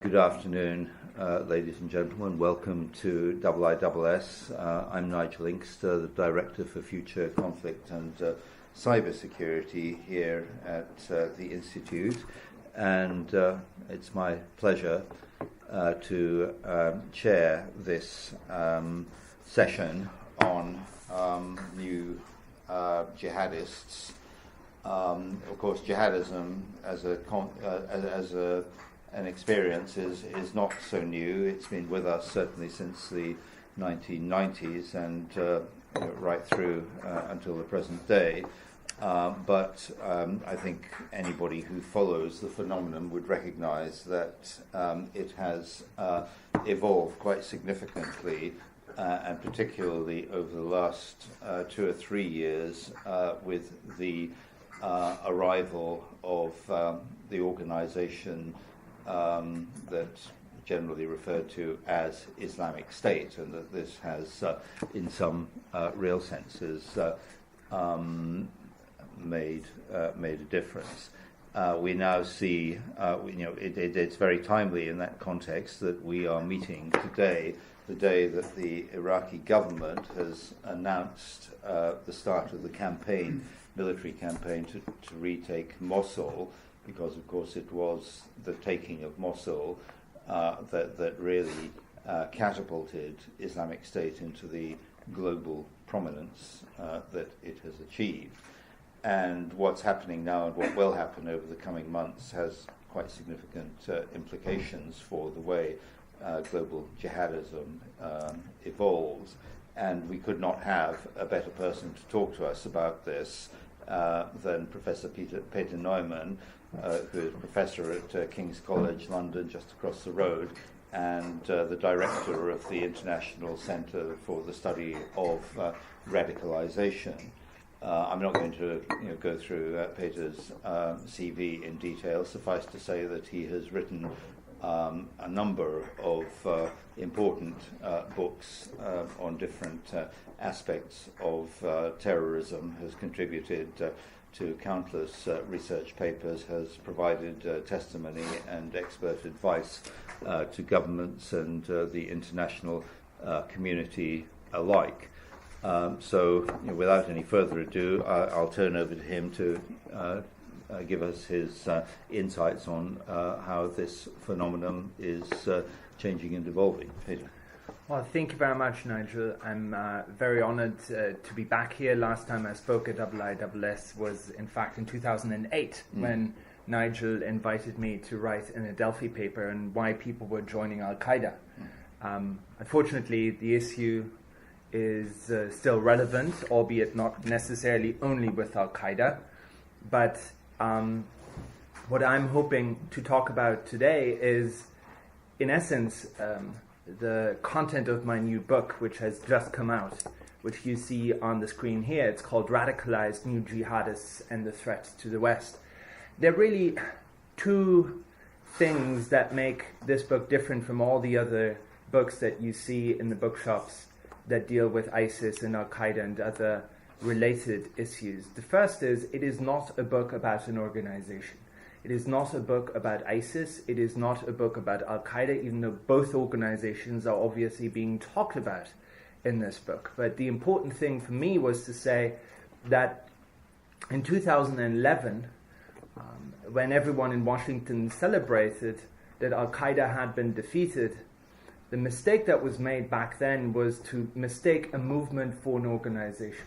Good afternoon, ladies and gentlemen. Welcome to IISS. I'm Nigel Inkster, the Director for Future Conflict and Cybersecurity here at the Institute. And it's my pleasure to chair this session on new jihadists. Of course, jihadism as an experience is not so new. It's been with us certainly since the 1990s and right through until the present day. But I think anybody who follows the phenomenon would recognize that it has evolved quite significantly, and particularly over the last 2 or 3 years with the arrival of the organization that generally referred to as Islamic State, and that this has, in some real senses, made a difference. We now see, it's very timely in that context that we are meeting today, the day that the Iraqi government has announced the start of the military campaign to retake Mosul, because, of course, it was the taking of Mosul that really catapulted Islamic State into the global prominence that it has achieved. And what's happening now and what will happen over the coming months has quite significant implications for the way global jihadism evolves. And we could not have a better person to talk to us about this than Professor Peter Neumann, who is professor at King's College London, just across the road, and the director of the International Centre for the Study of Radicalisation. I'm not going to go through Peter's CV in detail. Suffice to say that he has written a number of important books on different aspects of terrorism, has contributed to countless research papers, has provided testimony and expert advice to governments and the international community alike. So, without any further ado, I'll turn over to him to give us his insights on how this phenomenon is changing and evolving. Peter. Well, thank you very much, Nigel. I'm very honored to be back here. Last time I spoke at IISS was, in fact, in 2008, when Nigel invited me to write in a Delphi paper on why people were joining Al-Qaeda. Unfortunately, the issue is still relevant, albeit not necessarily only with Al-Qaeda. But what I'm hoping to talk about today is, in essence, the content of my new book, which has just come out, which you see on the screen here. It's called Radicalized New Jihadists and the Threat to the West. There are really two things that make this book different from all the other books that you see in the bookshops that deal with ISIS and Al-Qaeda and other related issues. The first is, it is not a book about an organization. It is not a book about ISIS. It is not a book about Al-Qaeda, even though both organizations are obviously being talked about in this book. But the important thing for me was to say that in 2011, when everyone in Washington celebrated that Al-Qaeda had been defeated, the mistake that was made back then was to mistake a movement for an organization.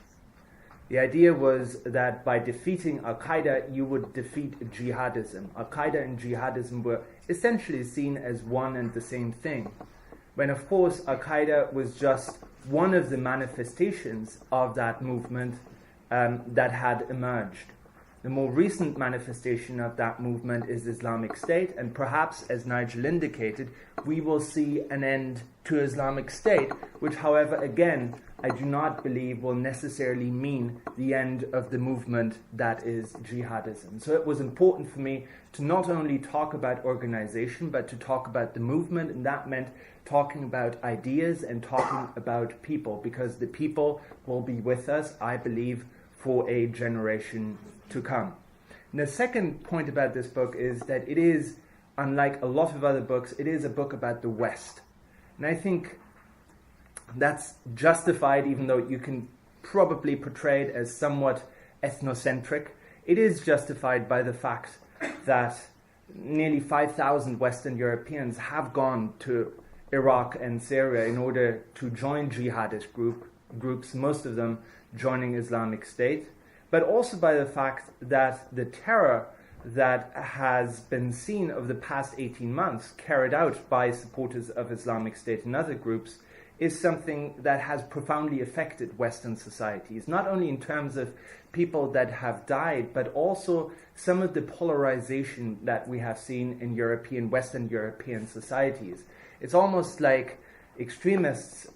The idea was that by defeating Al-Qaeda, you would defeat jihadism. Al-Qaeda and jihadism were essentially seen as one and the same thing, when of course Al-Qaeda was just one of the manifestations of that movement that had emerged. The more recent manifestation of that movement is Islamic State, and perhaps, as Nigel indicated, we will see an end to Islamic State, which, however, again, I do not believe will necessarily mean the end of the movement that is jihadism. So it was important for me to not only talk about organization, but to talk about the movement, and that meant talking about ideas and talking about people, because the people will be with us, I believe, for a generation to come. And the second point about this book is that it is unlike a lot of other books, it is a book about the West. And I think that's justified, even though you can probably portray it as somewhat ethnocentric. It is justified by the fact that nearly 5,000 Western Europeans have gone to Iraq and Syria in order to join jihadist groups, most of them joining Islamic State, but also by the fact that the terror that has been seen over the past 18 months carried out by supporters of Islamic State and other groups is something that has profoundly affected Western societies, not only in terms of people that have died, but also some of the polarization that we have seen in Western European societies. It's almost like extremists,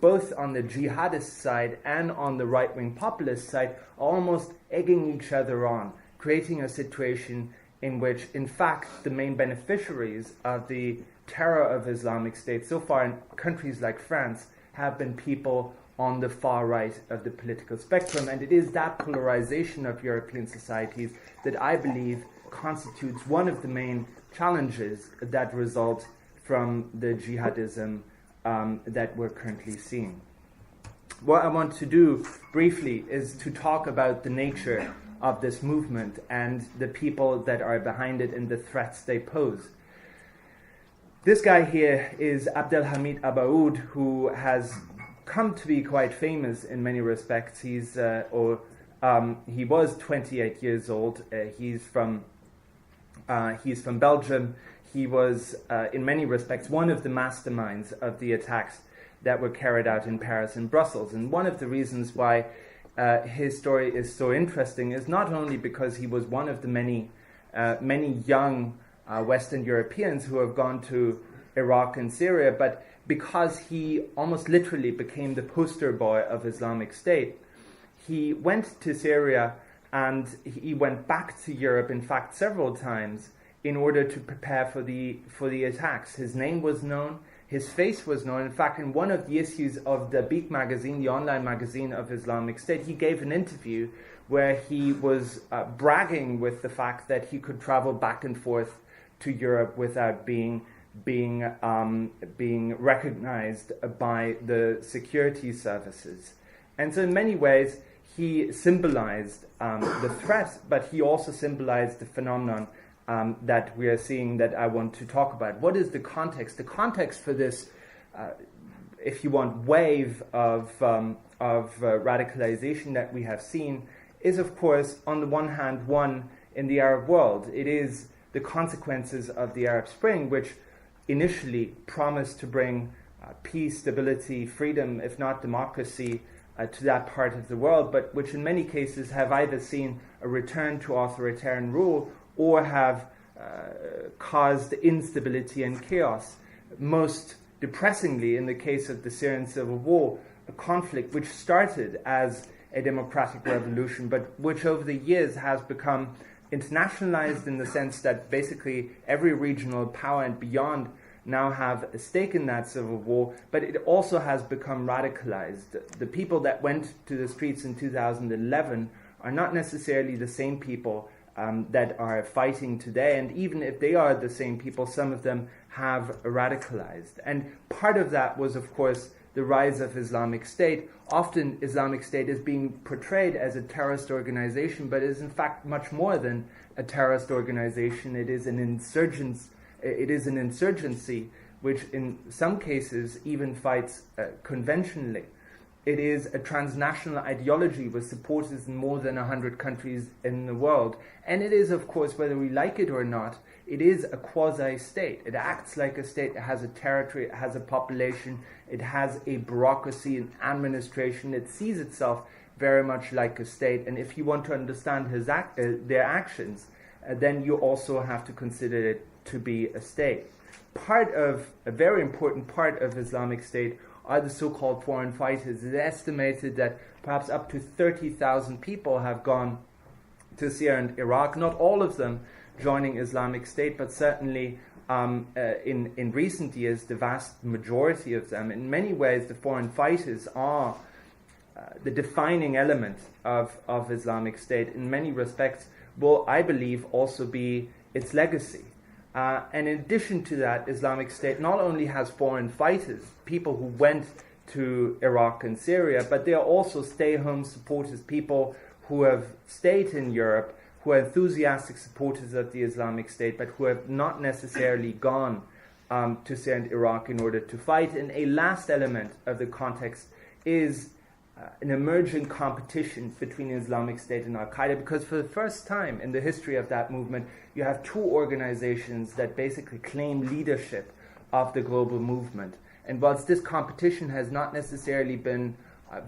both on the jihadist side and on the right-wing populist side, are almost egging each other on, creating a situation in which, in fact, the main beneficiaries of the terror of Islamic State so far in countries like France have been people on the far right of the political spectrum. And it is that polarization of European societies that I believe constitutes one of the main challenges that result from the jihadism that we're currently seeing. What I want to do briefly is to talk about the nature of this movement and the people that are behind it and the threats they pose. This guy here is Abdelhamid Abaoud, who has come to be quite famous in many respects. He was 28 years old. He's from Belgium. He was, in many respects, one of the masterminds of the attacks that were carried out in Paris and Brussels. And one of the reasons why his story is so interesting is not only because he was one of the many young Western Europeans who have gone to Iraq and Syria, but because he almost literally became the poster boy of Islamic State. He went to Syria and he went back to Europe, in fact, several times in order to prepare for the attacks. His name was known, his face was known. In fact, in one of the issues of the Beak magazine, the online magazine of Islamic State, he gave an interview where he was bragging with the fact that he could travel back and forth to Europe without being recognized by the security services. And so in many ways, he symbolized the threat, but he also symbolized the phenomenon that we are seeing that I want to talk about. What is the context? The context for this, if you want, wave of radicalization that we have seen is, of course, on the one hand, one in the Arab world. It is the consequences of the Arab Spring, which initially promised to bring peace, stability, freedom, if not democracy, to that part of the world, but which in many cases have either seen a return to authoritarian rule or have caused instability and chaos. Most depressingly, in the case of the Syrian civil war, a conflict which started as a democratic revolution, but which over the years has become internationalized in the sense that basically every regional power and beyond now have a stake in that civil war, but it also has become radicalized. The people that went to the streets in 2011 are not necessarily the same people that are fighting today, and even if they are the same people, some of them have radicalized. And part of that was, of course, the rise of Islamic State. Often Islamic State is being portrayed as a terrorist organization, but is in fact much more than a terrorist organization. It is an insurgency which in some cases even fights conventionally. It is a transnational ideology with supporters in more than 100 countries in the world. And it is, of course, whether we like it or not, it is a quasi-state. It acts like a state. It has a territory, it has a population, it has a bureaucracy and administration. It sees itself very much like a state. And if you want to understand their actions, then you also have to consider it to be a state. A very important part of Islamic State are the so-called foreign fighters. It is estimated that perhaps up to 30,000 people have gone to Syria and Iraq, not all of them joining Islamic State, but certainly in recent years, the vast majority of them. In many ways, the foreign fighters are the defining element of Islamic State. In many respects, will, I believe, also be its legacy. And in addition to that, Islamic State not only has foreign fighters, people who went to Iraq and Syria, but they are also stay-home supporters, people who have stayed in Europe, who are enthusiastic supporters of the Islamic State, but who have not necessarily gone to Syria and Iraq in order to fight. And a last element of the context is an emerging competition between Islamic State and Al-Qaeda, because for the first time in the history of that movement, you have two organizations that basically claim leadership of the global movement. And whilst this competition has not necessarily been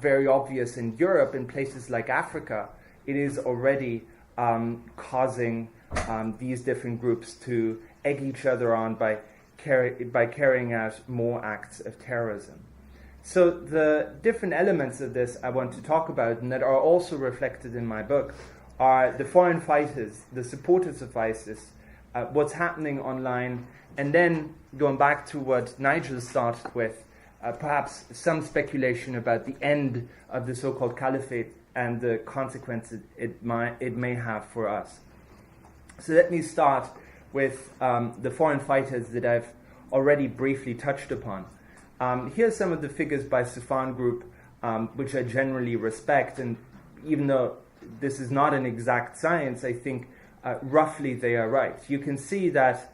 very obvious in Europe, in places like Africa, it is already causing these different groups to egg each other on by carrying out more acts of terrorism. So the different elements of this I want to talk about, and that are also reflected in my book, are the foreign fighters, the supporters of ISIS, what's happening online, and then going back to what Nigel started with, perhaps some speculation about the end of the so-called caliphate and the consequences it may have for us. So let me start with the foreign fighters that I've already briefly touched upon. Here are some of the figures by Sufan Group, which I generally respect, and even though this is not an exact science, I think roughly they are right. You can see that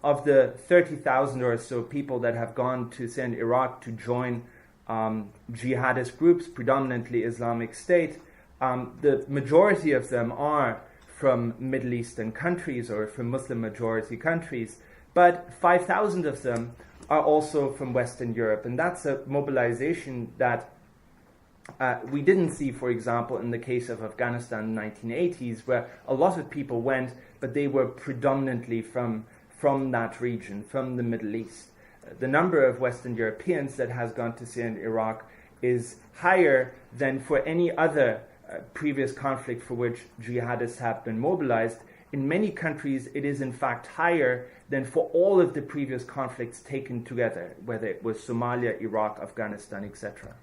of the 30,000 or so people that have gone to Syria and Iraq to join jihadist groups, predominantly Islamic State, the majority of them are from Middle Eastern countries or from Muslim majority countries, but 5,000 of them are also from Western Europe, and that's a mobilization that we didn't see, for example, in the case of Afghanistan in the 1980s, where a lot of people went, but they were predominantly from that region, from the Middle East. The number of Western Europeans that has gone to Syria and Iraq is higher than for any other previous conflict for which jihadists have been mobilized. In many countries, it is in fact higher than for all of the previous conflicts taken together, whether it was Somalia, Iraq, Afghanistan, etc.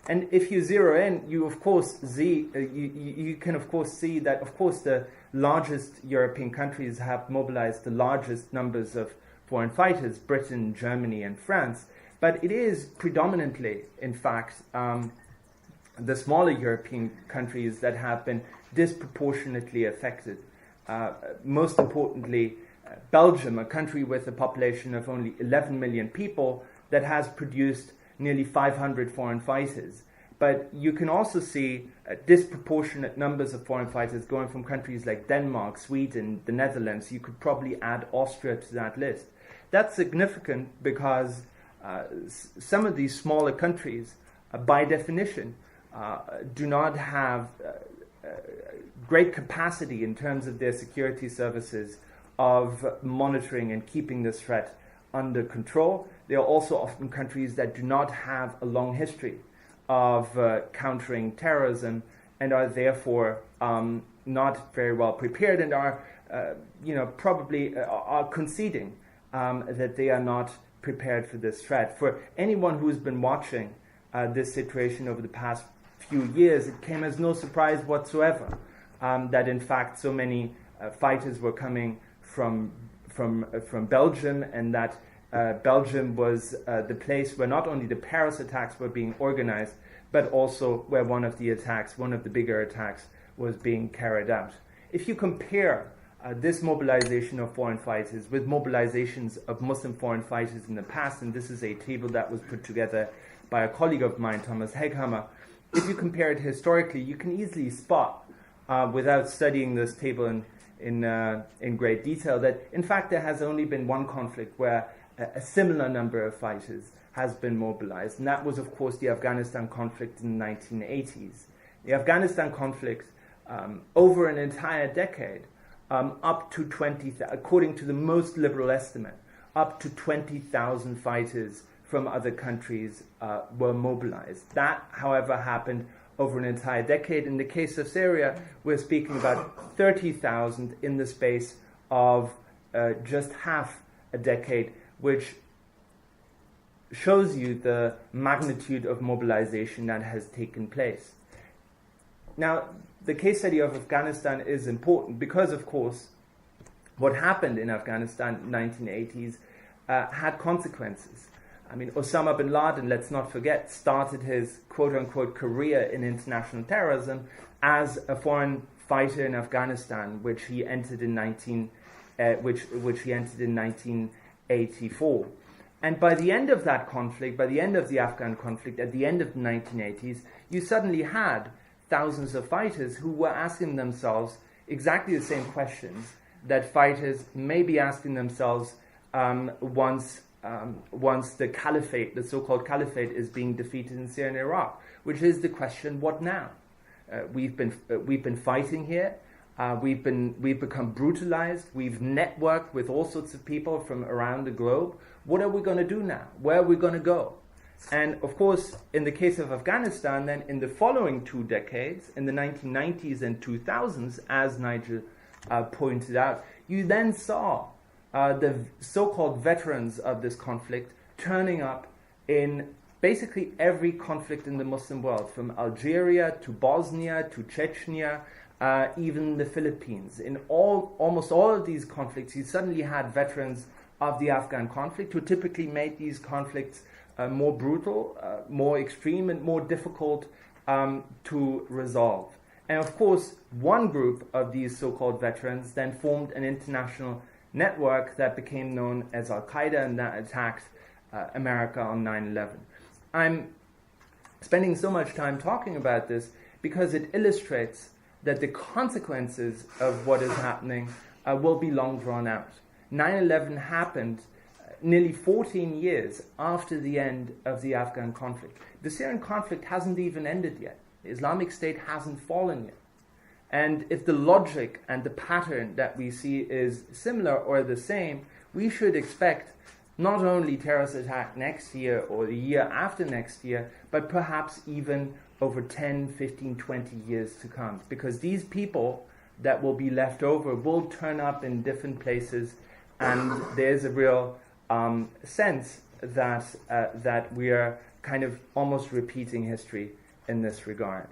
And if you zero in, you of course see, you can of course see that of course the largest European countries have mobilized the largest numbers of foreign fighters, Britain, Germany, and France. But it is predominantly, in fact, the smaller European countries that have been disproportionately affected. Most importantly, Belgium, a country with a population of only 11 million people, that has produced nearly 500 foreign fighters. But you can also see disproportionate numbers of foreign fighters going from countries like Denmark, Sweden, the Netherlands. You could probably add Austria to that list. That's significant because some of these smaller countries, by definition, do not have great capacity in terms of their security services of monitoring and keeping this threat under control. They are also often countries that do not have a long history of countering terrorism and are therefore not very well prepared and are, probably are conceding that they are not prepared for this threat. For anyone who's been watching this situation over the past few years, it came as no surprise whatsoever that in fact so many fighters were coming from Belgium, and that Belgium was the place where not only the Paris attacks were being organized, but also where one of the bigger attacks, was being carried out. If you compare this mobilization of foreign fighters with mobilizations of Muslim foreign fighters in the past, and this is a table that was put together by a colleague of mine, Thomas Heghammer, if you compare it historically, you can easily spot, without studying this table in great detail, that in fact there has only been one conflict where a similar number of fighters has been mobilized, and that was of course the Afghanistan conflict in the 1980s. The Afghanistan conflict, over an entire decade, up to 20,000, according to the most liberal estimate, up to 20,000 fighters from other countries were mobilized. That, however, happened over an entire decade. In the case of Syria, we're speaking about 30,000 in the space of just half a decade, which shows you the magnitude of mobilization that has taken place. Now, the case study of Afghanistan is important because, of course, what happened in Afghanistan in the 1980s had consequences. I mean, Osama bin Laden, let's not forget, started his quote-unquote career in international terrorism as a foreign fighter in Afghanistan, which he entered in 1984. And by the end of that conflict, by the end of the Afghan conflict, at the end of the 1980s, you suddenly had thousands of fighters who were asking themselves exactly the same questions that fighters may be asking themselves once the caliphate, the so-called caliphate, is being defeated in Syria and Iraq, which is the question: what now? We've been fighting here. We've become brutalized. We've networked with all sorts of people from around the globe. What are we going to do now? Where are we going to go? And of course, in the case of Afghanistan, then in the following 2 decades, in the 1990s and 2000s, as Nigel pointed out, you then saw the so-called veterans of this conflict turning up in basically every conflict in the Muslim world, from Algeria to Bosnia to Chechnya, even the Philippines. In almost all of these conflicts, you suddenly had veterans of the Afghan conflict who typically made these conflicts more brutal, more extreme, and more difficult to resolve. And of course, one group of these so-called veterans then formed an international network that became known as Al-Qaeda, and that attacked America on 9/11. I'm spending so much time talking about this because it illustrates that the consequences of what is happening will be long drawn out. 9/11 happened nearly 14 years after the end of the Afghan conflict. The Syrian conflict hasn't even ended yet. The Islamic State hasn't fallen yet. And if the logic and the pattern that we see is similar or the same, we should expect not only terrorist attack next year or the year after next year, but perhaps even over 10, 15, 20 years to come. Because these people that will be left over will turn up in different places, and there's a real sense that we are kind of almost repeating history in this regard.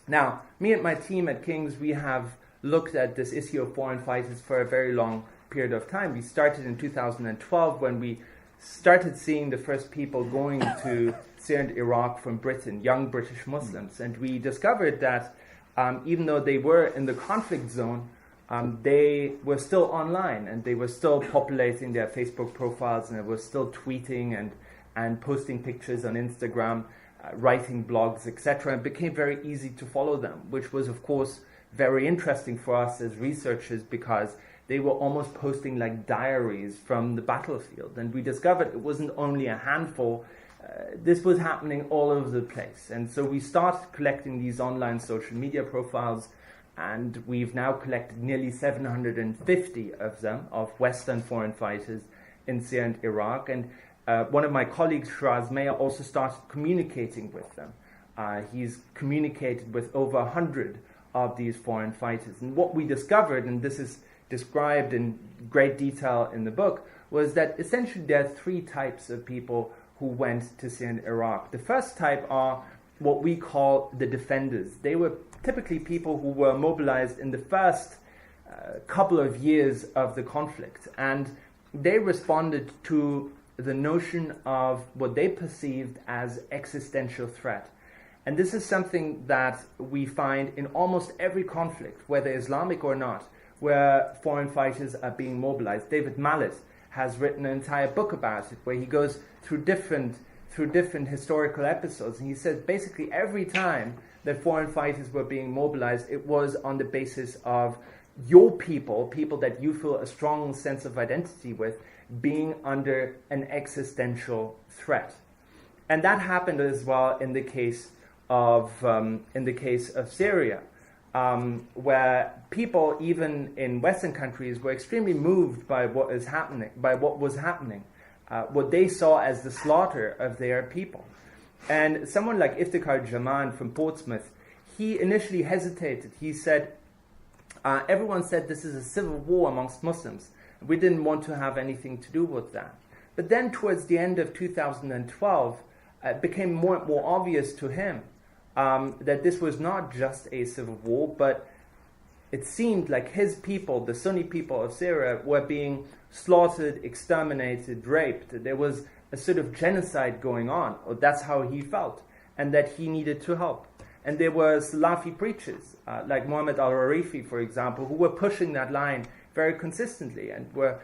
Now, me and my team at King's, we have looked at this issue of foreign fighters for a very long period of time. We started in 2012 when we started seeing the first people going to Syria and Iraq from Britain, young British Muslims. And we discovered that even though they were in the conflict zone, they were still online, and they were still populating their Facebook profiles, and they were still tweeting and posting pictures on Instagram, writing blogs, etc. It became very easy to follow them, which was, of course, very interesting for us as researchers, because they were almost posting like diaries from the battlefield. And we discovered it wasn't only a handful, this was happening all over the place. And so we started collecting these online social media profiles, and we've now collected nearly 750 of them, of Western foreign fighters in Syria and Iraq. And one of my colleagues, Shiraz Meir, also started communicating with them. He's communicated with over 100 of these foreign fighters. And what we discovered, and this is described in great detail in the book, was that essentially there are 3 types of people who went to Syria and Iraq. The first type are what we call the defenders. They were typically people who were mobilized in the first couple of years of the conflict, and they responded to the notion of what they perceived as existential threat. And this is something that we find in almost every conflict, whether Islamic or not, where foreign fighters are being mobilized. David Mallet has written an entire book about it, where he goes through different historical episodes, and he says basically every time that foreign fighters were being mobilized, it was on the basis of your people that you feel a strong sense of identity with, being under an existential threat. And that happened as well in the case of Syria, where people, even in Western countries, were extremely moved by what was happening, what they saw as the slaughter of their people. And someone like Iftikhar Jaman from Portsmouth, he initially hesitated. He said, everyone said this is a civil war amongst Muslims. We didn't want to have anything to do with that. But then towards the end of 2012, it became more and more obvious to him that this was not just a civil war, but it seemed like his people, the Sunni people of Syria, were being slaughtered, exterminated, raped. There was a sort of genocide going on, or that's how he felt, and that he needed to help. And there were Salafi preachers, like Muhammad al-Rarifi, for example, who were pushing that line very consistently and were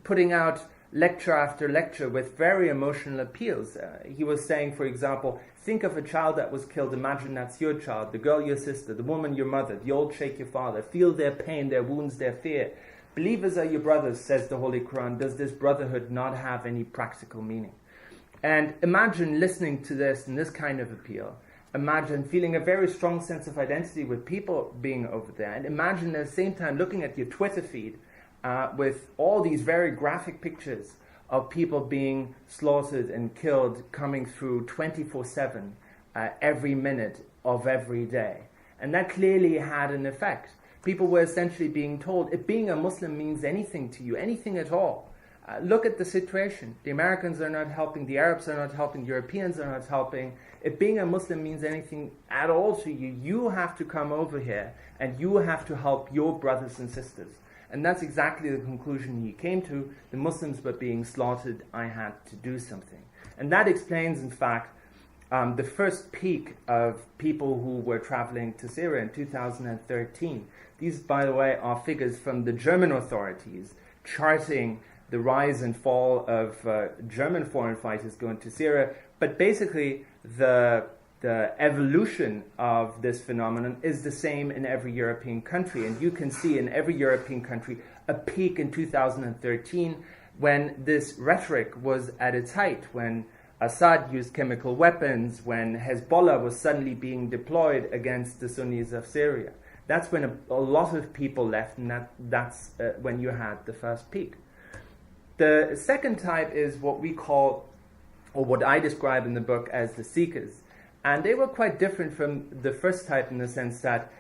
putting out lecture after lecture with very emotional appeals. He was saying, for example, think of a child that was killed. Imagine that's your child, the girl your sister, the woman your mother, the old sheikh your father. Feel their pain, their wounds, their fear. Believers are your brothers, says the Holy Quran. Does this brotherhood not have any practical meaning? And imagine listening to this and this kind of appeal. Imagine feeling a very strong sense of identity with people being over there. And imagine at the same time looking at your Twitter feed with all these very graphic pictures of people being slaughtered and killed coming through 24/7 every minute of every day. And that clearly had an effect. People were essentially being told, if being a Muslim means anything to you, anything at all, look at the situation. The Americans are not helping, the Arabs are not helping, Europeans are not helping. If being a Muslim means anything at all to you, you have to come over here and you have to help your brothers and sisters. And that's exactly the conclusion he came to. The Muslims were being slaughtered, I had to do something. And that explains, in fact, the first peak of people who were traveling to Syria in 2013. These, by the way, are figures from the German authorities charting the rise and fall of German foreign fighters going to Syria. But basically, the evolution of this phenomenon is the same in every European country. And you can see in every European country a peak in 2013 when this rhetoric was at its height, when Assad used chemical weapons, when Hezbollah was suddenly being deployed against the Sunnis of Syria. That's when a lot of people left, and that's when you had the first peak. The second type is what we call, or what I describe in the book as the seekers. And they were quite different from the first type in the sense that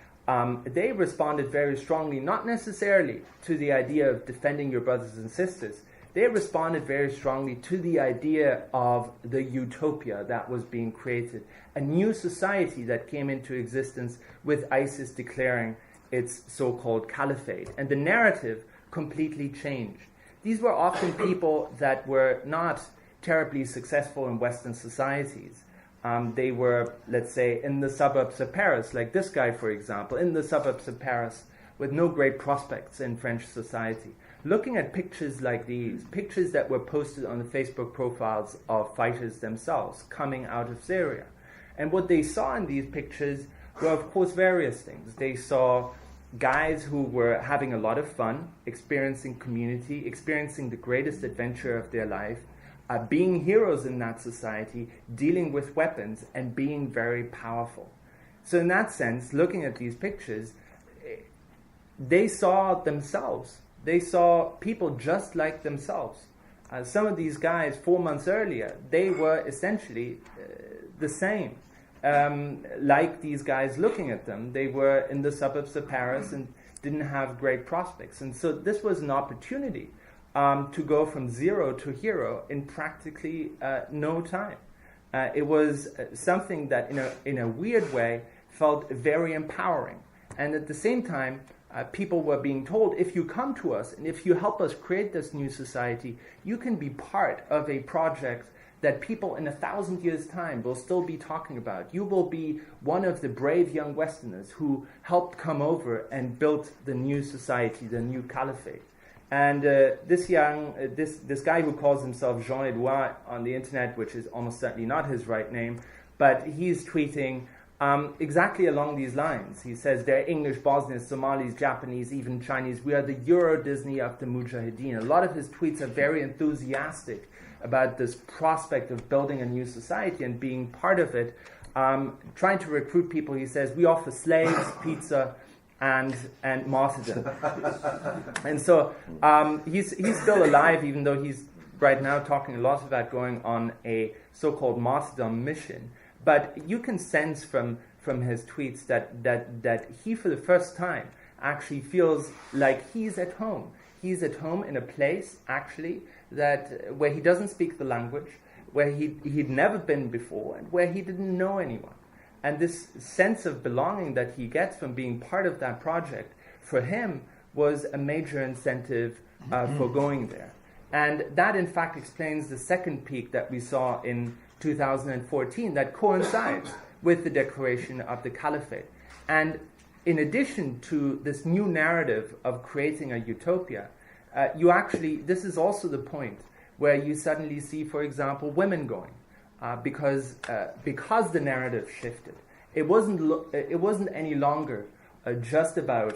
they responded very strongly, not necessarily to the idea of defending your brothers and sisters. They responded very strongly to the idea of the utopia that was being created, a new society that came into existence with ISIS declaring its so-called caliphate. And the narrative completely changed. These were often people that were not terribly successful in Western societies. They were, let's say, in the suburbs of Paris, like this guy, for example, in the suburbs of Paris with no great prospects in French society. Looking at pictures like these, pictures that were posted on the Facebook profiles of fighters themselves coming out of Syria. And what they saw in these pictures were, of course, various things. They saw guys who were having a lot of fun, experiencing community, experiencing the greatest adventure of their life, being heroes in that society, dealing with weapons, and being very powerful. So in that sense, looking at these pictures, they saw themselves. They saw people just like themselves. Some of these guys, 4 months earlier, they were essentially the same. Like these guys looking at them, they were in the suburbs of Paris and didn't have great prospects. And so this was an opportunity to go from zero to hero in practically no time. It was something that in a weird way felt very empowering. And at the same time, people were being told, if you come to us and if you help us create this new society, you can be part of a project that people in 1,000 years' time will still be talking about. You will be one of the brave young Westerners who helped come over and built the new society, the new caliphate. And this guy who calls himself Jean-Edouard on the internet, which is almost certainly not his right name, but he's tweeting exactly along these lines. He says, they're English, Bosnians, Somalis, Japanese, even Chinese. We are the Euro Disney of the Mujahideen. A lot of his tweets are very enthusiastic about this prospect of building a new society and being part of it. Trying to recruit people, he says, we offer slaves, pizza, and martyrdom. And so he's still alive, even though he's right now talking a lot about going on a so-called martyrdom mission. But you can sense from his tweets that he, for the first time, actually feels like he's at home. He's at home in a place, actually, where he doesn't speak the language, where he'd never been before, and where he didn't know anyone. And this sense of belonging that he gets from being part of that project, for him, was a major incentive for going there. And that, in fact, explains the second peak that we saw in 2014 that coincides with the declaration of the caliphate. And in addition to this new narrative of creating a utopia, this is also the point where you suddenly see, for example, women going, because the narrative shifted. It wasn't any longer just about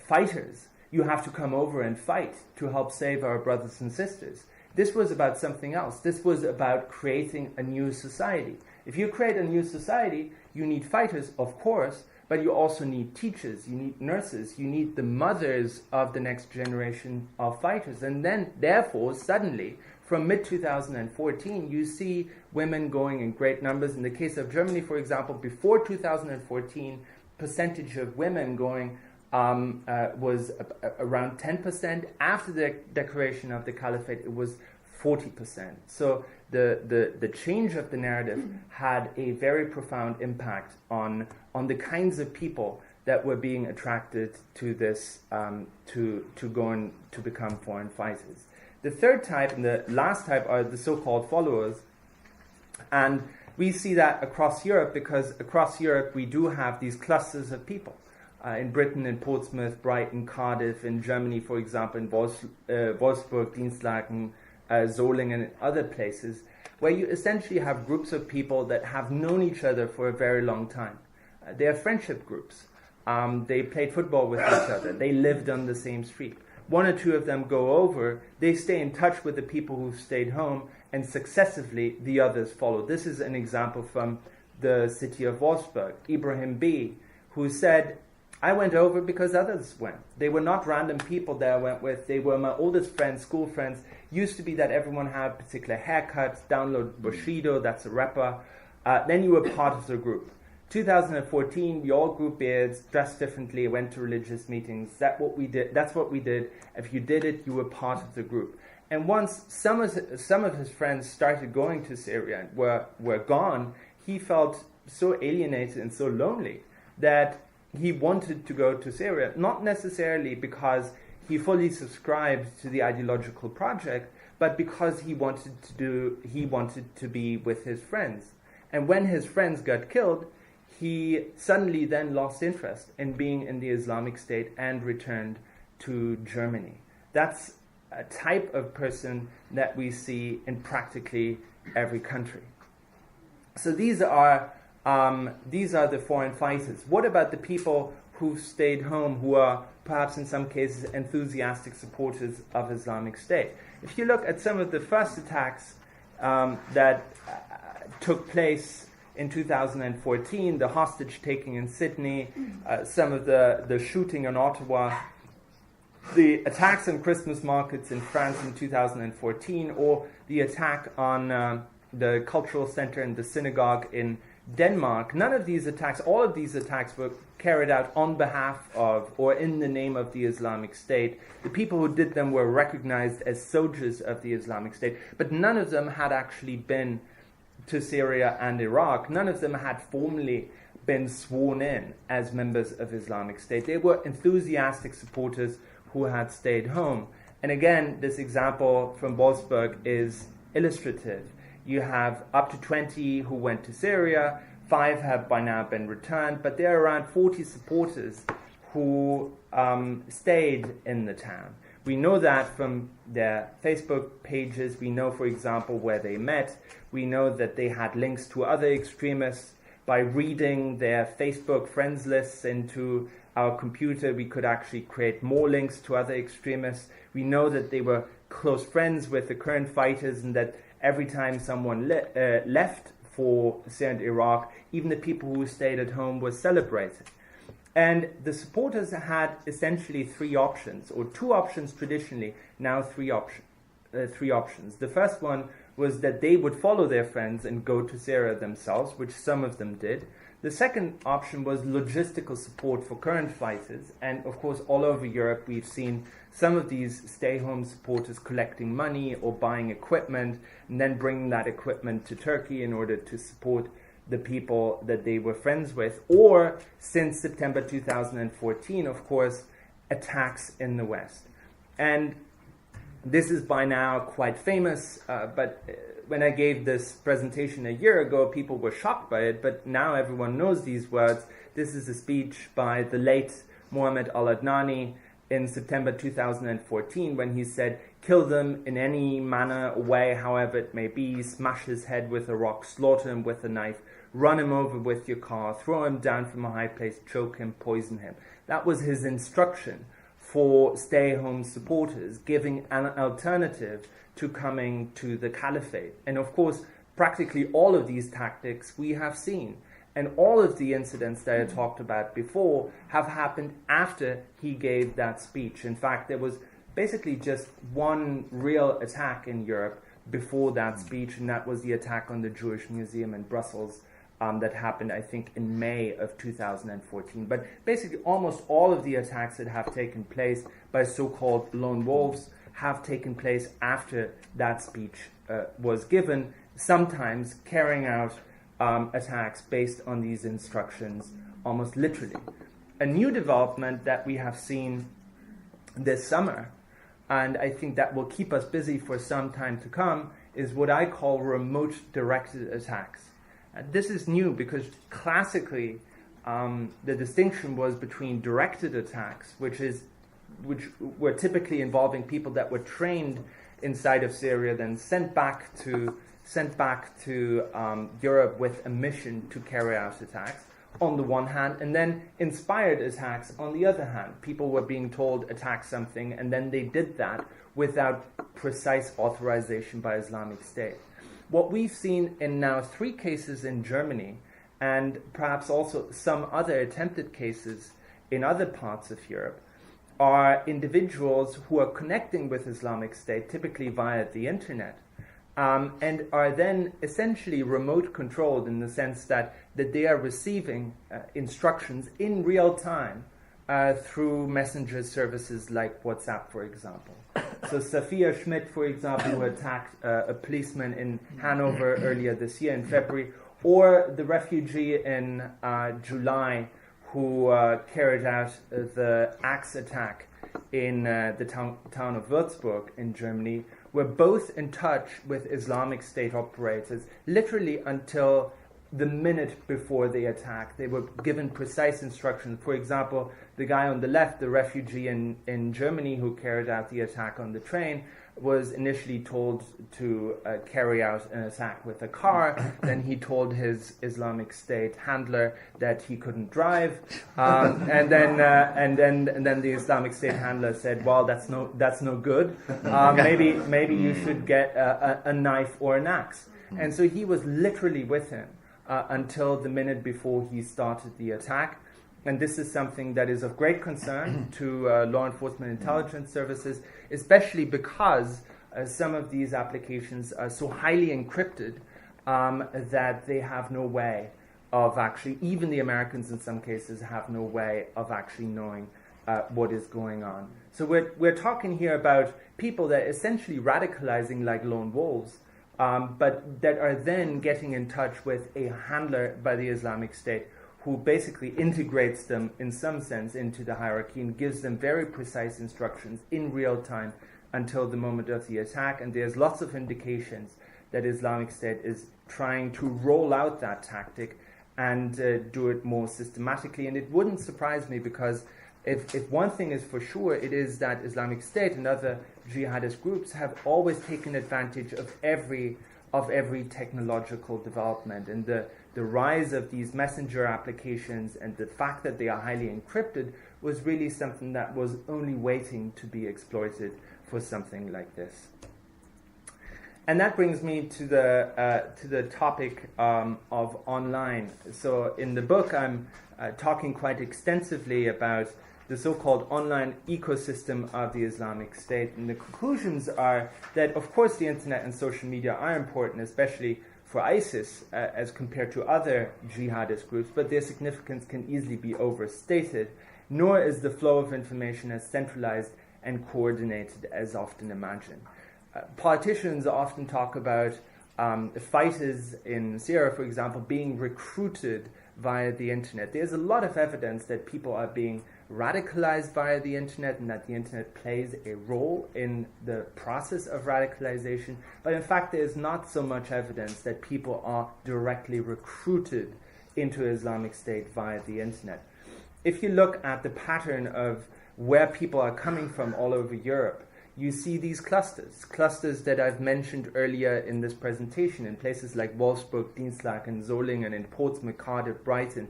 fighters. You have to come over and fight to help save our brothers and sisters. This was about something else. This was about creating a new society. If you create a new society, you need fighters, of course, but you also need teachers, you need nurses, you need the mothers of the next generation of fighters. And then, therefore, suddenly, from mid-2014, you see women going in great numbers. In the case of Germany, for example, before 2014, percentage of women going was around 10%. After the declaration of the caliphate, it was 40%. So the change of the narrative had a very profound impact on the kinds of people that were being attracted to this, to go and to become foreign fighters. The third type and the last type are the so-called followers. And we see that across Europe, because across Europe we do have these clusters of people. In Britain, in Portsmouth, Brighton, Cardiff, in Germany, for example, in Wolfsburg, Dienstlaken, Solingen, and other places, where you essentially have groups of people that have known each other for a very long time. They are friendship groups. They played football with each other. They lived on the same street. One or two of them go over, they stay in touch with the people who've stayed home, and successively the others follow. This is an example from the city of Wolfsburg. Ibrahim B., who said, I went over because others went. They were not random people that I went with. They were my oldest friends, school friends. Used to be that everyone had a particular haircut. Download Bushido, that's a rapper. Then you were part of the group. 2014, we all grew beards, dressed differently, went to religious meetings. That's what we did. If you did it, you were part of the group. And once some of his friends started going to Syria and were gone, he felt so alienated and so lonely that he wanted to go to Syria, not necessarily because he fully subscribed to the ideological project, but because he wanted to be with his friends. And when his friends got killed, he suddenly then lost interest in being in the Islamic State and returned to Germany. That's a type of person that we see in practically every country. So these are the foreign fighters. What about the people who've stayed home, who are perhaps in some cases enthusiastic supporters of Islamic State? If you look at some of the first attacks that took place in 2014, the hostage taking in Sydney, some of the shooting in Ottawa, the attacks on Christmas markets in France in 2014, or the attack on the cultural center and the synagogue in Denmark, all of these attacks were carried out on behalf of or in the name of the Islamic State. The people who did them were recognized as soldiers of the Islamic State, but none of them had actually been to Syria and Iraq. None of them had formally been sworn in as members of Islamic State. They were enthusiastic supporters who had stayed home. And again, this example from Wolfsburg is illustrative. You have up to 20 who went to Syria, 5 have by now been returned, but there are around 40 supporters who stayed in the town. We know that from their Facebook pages. We know, for example, where they met. We know that they had links to other extremists. By reading their Facebook friends lists into our computer, we could actually create more links to other extremists. We know that they were close friends with the current fighters, and that every time someone left for Syria and Iraq, even the people who stayed at home were celebrated. And the supporters had essentially 3 options, or 2 options traditionally, now 3 options. The first one was that they would follow their friends and go to Syria themselves, which some of them did. The second option was logistical support for current fighters, and of course all over Europe we've seen some of these stay-home supporters collecting money or buying equipment and then bringing that equipment to Turkey in order to support the people that they were friends with, or since September 2014, of course, attacks in the West. And this is by now quite famous, but when I gave this presentation a year ago, people were shocked by it, but now everyone knows these words. This is a speech by the late Mohammed al-Adnani in September 2014 when he said, "Kill them in any manner, way, however it may be, smash his head with a rock, slaughter him with a knife, run him over with your car, throw him down from a high place, choke him, poison him." That was his instruction for stay-home supporters, giving an alternative to coming to the caliphate. And of course, practically all of these tactics we have seen. And all of the incidents that I talked about before have happened after he gave that speech. In fact, there was basically just one real attack in Europe before that speech, and that was the attack on the Jewish Museum in Brussels that happened, I think, in May of 2014. But basically, almost all of the attacks that have taken place by so-called lone wolves have taken place after that speech was given, sometimes carrying out attacks based on these instructions almost literally. A new development that we have seen this summer, and I think that will keep us busy for some time to come, is what I call remote directed attacks. This is new because classically the distinction was between directed attacks, which were typically involving people that were trained inside of Syria, then sent back to Europe with a mission to carry out attacks on the one hand, and then inspired attacks on the other hand. People were being told attack something, and then they did that without precise authorization by Islamic State. What we've seen in now 3 cases in Germany, and perhaps also some other attempted cases in other parts of Europe, are individuals who are connecting with Islamic State, typically via the internet, and are then essentially remote controlled in the sense that they are receiving instructions in real time through messenger services like WhatsApp, for example. So Sophia Schmidt, for example, who attacked a policeman in Hanover earlier this year in February, or the refugee in July who carried out the axe attack in the town of Würzburg in Germany, were both in touch with Islamic State operators literally until the minute before the attack. They were given precise instructions. For example, the guy on the left, the refugee in Germany who carried out the attack on the train, was initially told to carry out an attack with a car. Then he told his Islamic State handler that he couldn't drive, and then the Islamic State handler said, "Well, that's no good. Maybe you should get a knife or an axe." And so he was literally with him until the minute before he started the attack. And this is something that is of great concern to law enforcement intelligence services, especially because some of these applications are so highly encrypted that they have no way of actually, even the Americans in some cases have no way of actually knowing what is going on. So we're talking here about people that are essentially radicalizing like lone wolves, but that are then getting in touch with a handler by the Islamic State who basically integrates them in some sense into the hierarchy and gives them very precise instructions in real time until the moment of the attack. And there's lots of indications that Islamic State is trying to roll out that tactic and do it more systematically. And it wouldn't surprise me, because if one thing is for sure, it is that Islamic State and other jihadist groups have always taken advantage of every technological development. And the rise of these messenger applications and the fact that they are highly encrypted was really something that was only waiting to be exploited for something like this. And that brings me to the topic of online. So in the book, I'm talking quite extensively about the so-called online ecosystem of the Islamic State. And the conclusions are that, of course, the internet and social media are important, especially for ISIS as compared to other jihadist groups, but their significance can easily be overstated, nor is the flow of information as centralized and coordinated as often imagined. Politicians often talk about fighters in Syria, for example, being recruited via the internet. There's a lot of evidence that people are being radicalized via the internet and that the internet plays a role in the process of radicalization. But in fact, there's not so much evidence that people are directly recruited into Islamic State via the internet. If you look at the pattern of where people are coming from all over Europe, you see these clusters that I've mentioned earlier in this presentation in places like Wolfsburg, Dienstlaken, Solingen, in Portsmouth, Cardiff, Brighton.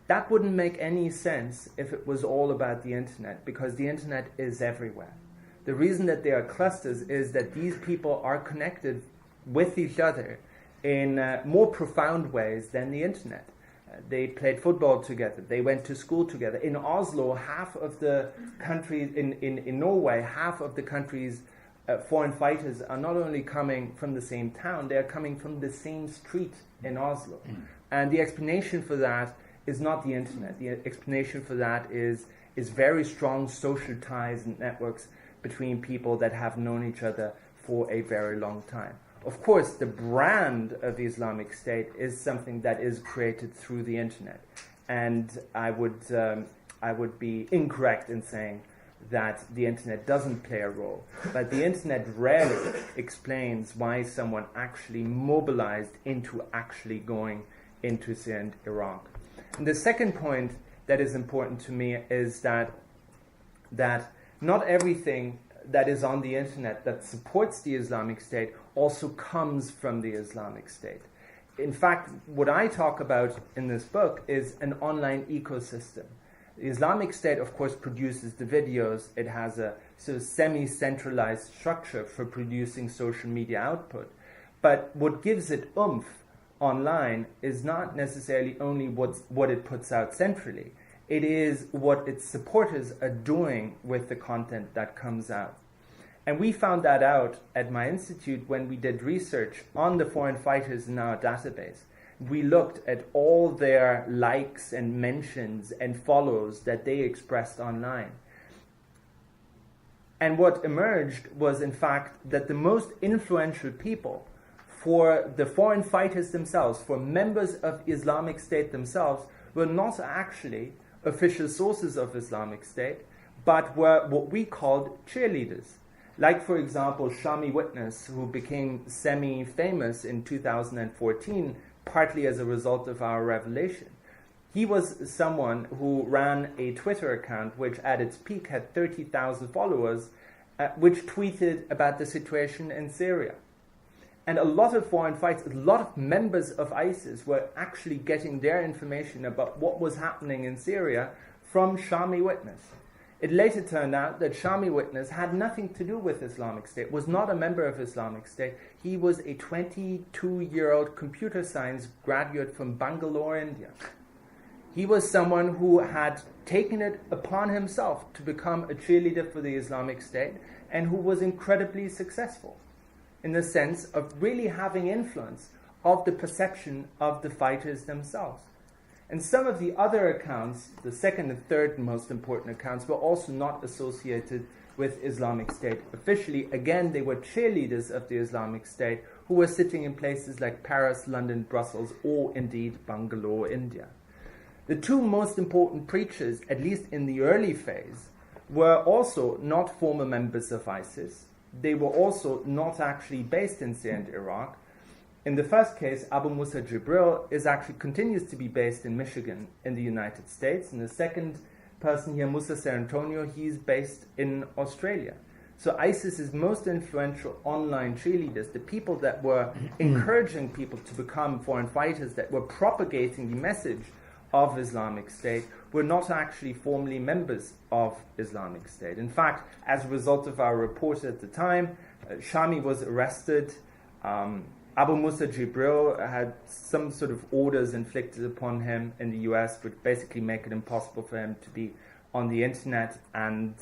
That wouldn't make any sense if it was all about the internet, because the internet is everywhere. The reason that there are clusters is that these people are connected with each other in more profound ways than the internet. They played football together. They went to school together. In Oslo, half of the countries, in Norway, half of the country's foreign fighters are not only coming from the same town, they are coming from the same street in Oslo. And the explanation for that is not the internet. The explanation for that is very strong social ties and networks between people that have known each other for a very long time. Of course, the brand of the Islamic State is something that is created through the internet, and I would be incorrect in saying that the internet doesn't play a role. But the internet rarely explains why someone actually mobilized into actually going into Syria and Iraq. And the second point that is important to me is that not everything that is on the internet that supports the Islamic State also comes from the Islamic State. In fact, what I talk about in this book is an online ecosystem. The Islamic State, of course, produces the videos. It has a sort of semi-centralized structure for producing social media output. But what gives it oomph online is not necessarily only what it puts out centrally. It is what its supporters are doing with the content that comes out. And we found that out at my institute when we did research on the foreign fighters in our database. We looked at all their likes and mentions and follows that they expressed online. And what emerged was, in fact, that the most influential people for the foreign fighters themselves, for members of Islamic State themselves, were not actually official sources of Islamic State, but were what we called cheerleaders. Like, for example, Shami Witness, who became semi-famous in 2014, partly as a result of our revelation. He was someone who ran a Twitter account which at its peak had 30,000 followers, which tweeted about the situation in Syria. And a lot of foreign fighters, a lot of members of ISIS were actually getting their information about what was happening in Syria from Shami Witness. It later turned out that Shami Witness had nothing to do with Islamic State, was not a member of Islamic State. He was a 22-year-old computer science graduate from Bangalore, India. He was someone who had taken it upon himself to become a cheerleader for the Islamic State and who was incredibly successful in the sense of really having influence of the perception of the fighters themselves. And some of the other accounts, the second and third most important accounts, were also not associated with Islamic State officially. Again, they were cheerleaders of the Islamic State who were sitting in places like Paris, London, Brussels, or indeed Bangalore, India. The two most important preachers, at least in the early phase, were also not former members of ISIS. They were also not actually based in Syria and Iraq. In the first case, Abu Musa Jibril continues to be based in Michigan in the United States. And the second person here, Musa Serantonio, he's based in Australia. So ISIS's most influential online cheerleaders, the people that were encouraging people to become foreign fighters, that were propagating the message of Islamic State, were not actually formally members of Islamic State. In fact, as a result of our report at the time, Shami was arrested. Abu Musa Jibril had some sort of orders inflicted upon him in the US, which basically make it impossible for him to be on the internet. And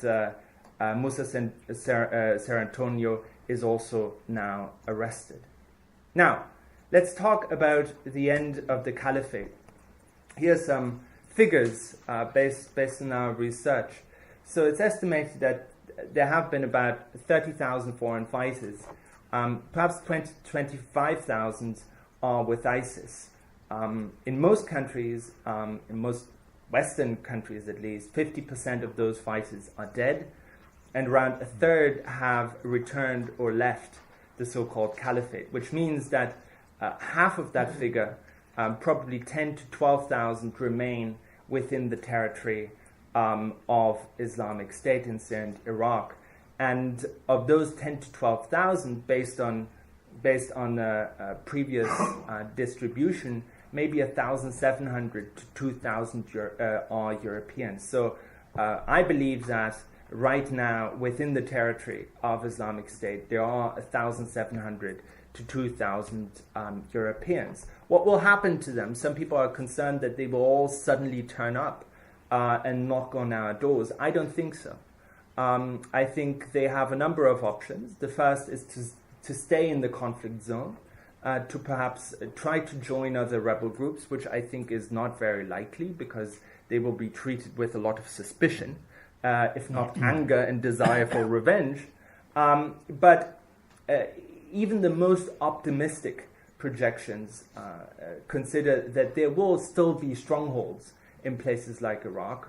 Musa Serantonio is also now arrested. Now, let's talk about the end of the caliphate. Here are some figures based on our research. So it's estimated that there have been about 30,000 foreign fighters perhaps 20 to 25,000 are with ISIS. In most countries, in most Western countries at least, 50% of those fighters are dead, and around a third have returned or left the so-called caliphate, which means that half of that figure, probably 10 to 12,000, remain within the territory of Islamic State in Syria and Iraq. And of those 10 to 12,000, based on previous distribution, maybe 1,700 to 2,000 are Europeans. So I believe that right now, within the territory of Islamic State, there are 1,700 to 2,000 Europeans. What will happen to them? Some people are concerned that they will all suddenly turn up and knock on our doors. I don't think so. I think they have a number of options. The first is to stay in the conflict zone, to perhaps try to join other rebel groups, which I think is not very likely because they will be treated with a lot of suspicion, if not anger and desire for revenge. But even the most optimistic projections consider that there will still be strongholds in places like Iraq,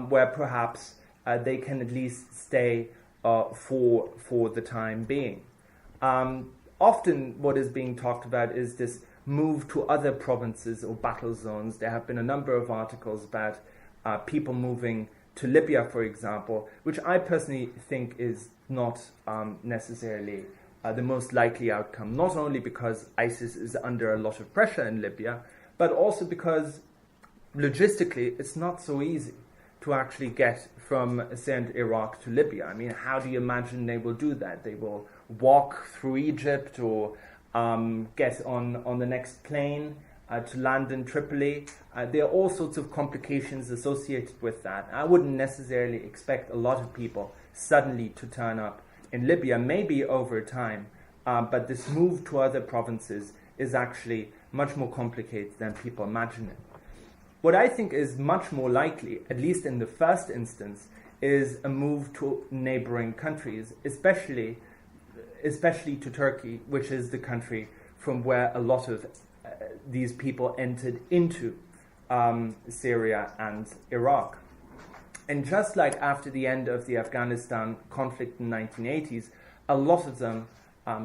where perhaps they can at least stay for the time being. Often what is being talked about is this move to other provinces or battle zones. There have been a number of articles about people moving to Libya, for example, which I personally think is not necessarily the most likely outcome, not only because ISIS is under a lot of pressure in Libya, but also because logistically it's not so easy to actually get from Syria and Iraq to Libya. I mean, how do you imagine they will do that? They will walk through Egypt or get on the next plane to land in Tripoli. There are all sorts of complications associated with that. I wouldn't necessarily expect a lot of people suddenly to turn up in Libya, maybe over time, but this move to other provinces is actually much more complicated than people imagine it. What I think is much more likely, at least in the first instance, is a move to neighboring countries, especially to Turkey, which is the country from where a lot of these people entered into Syria and Iraq. And just like after the end of the Afghanistan conflict in the 1980s, a lot of them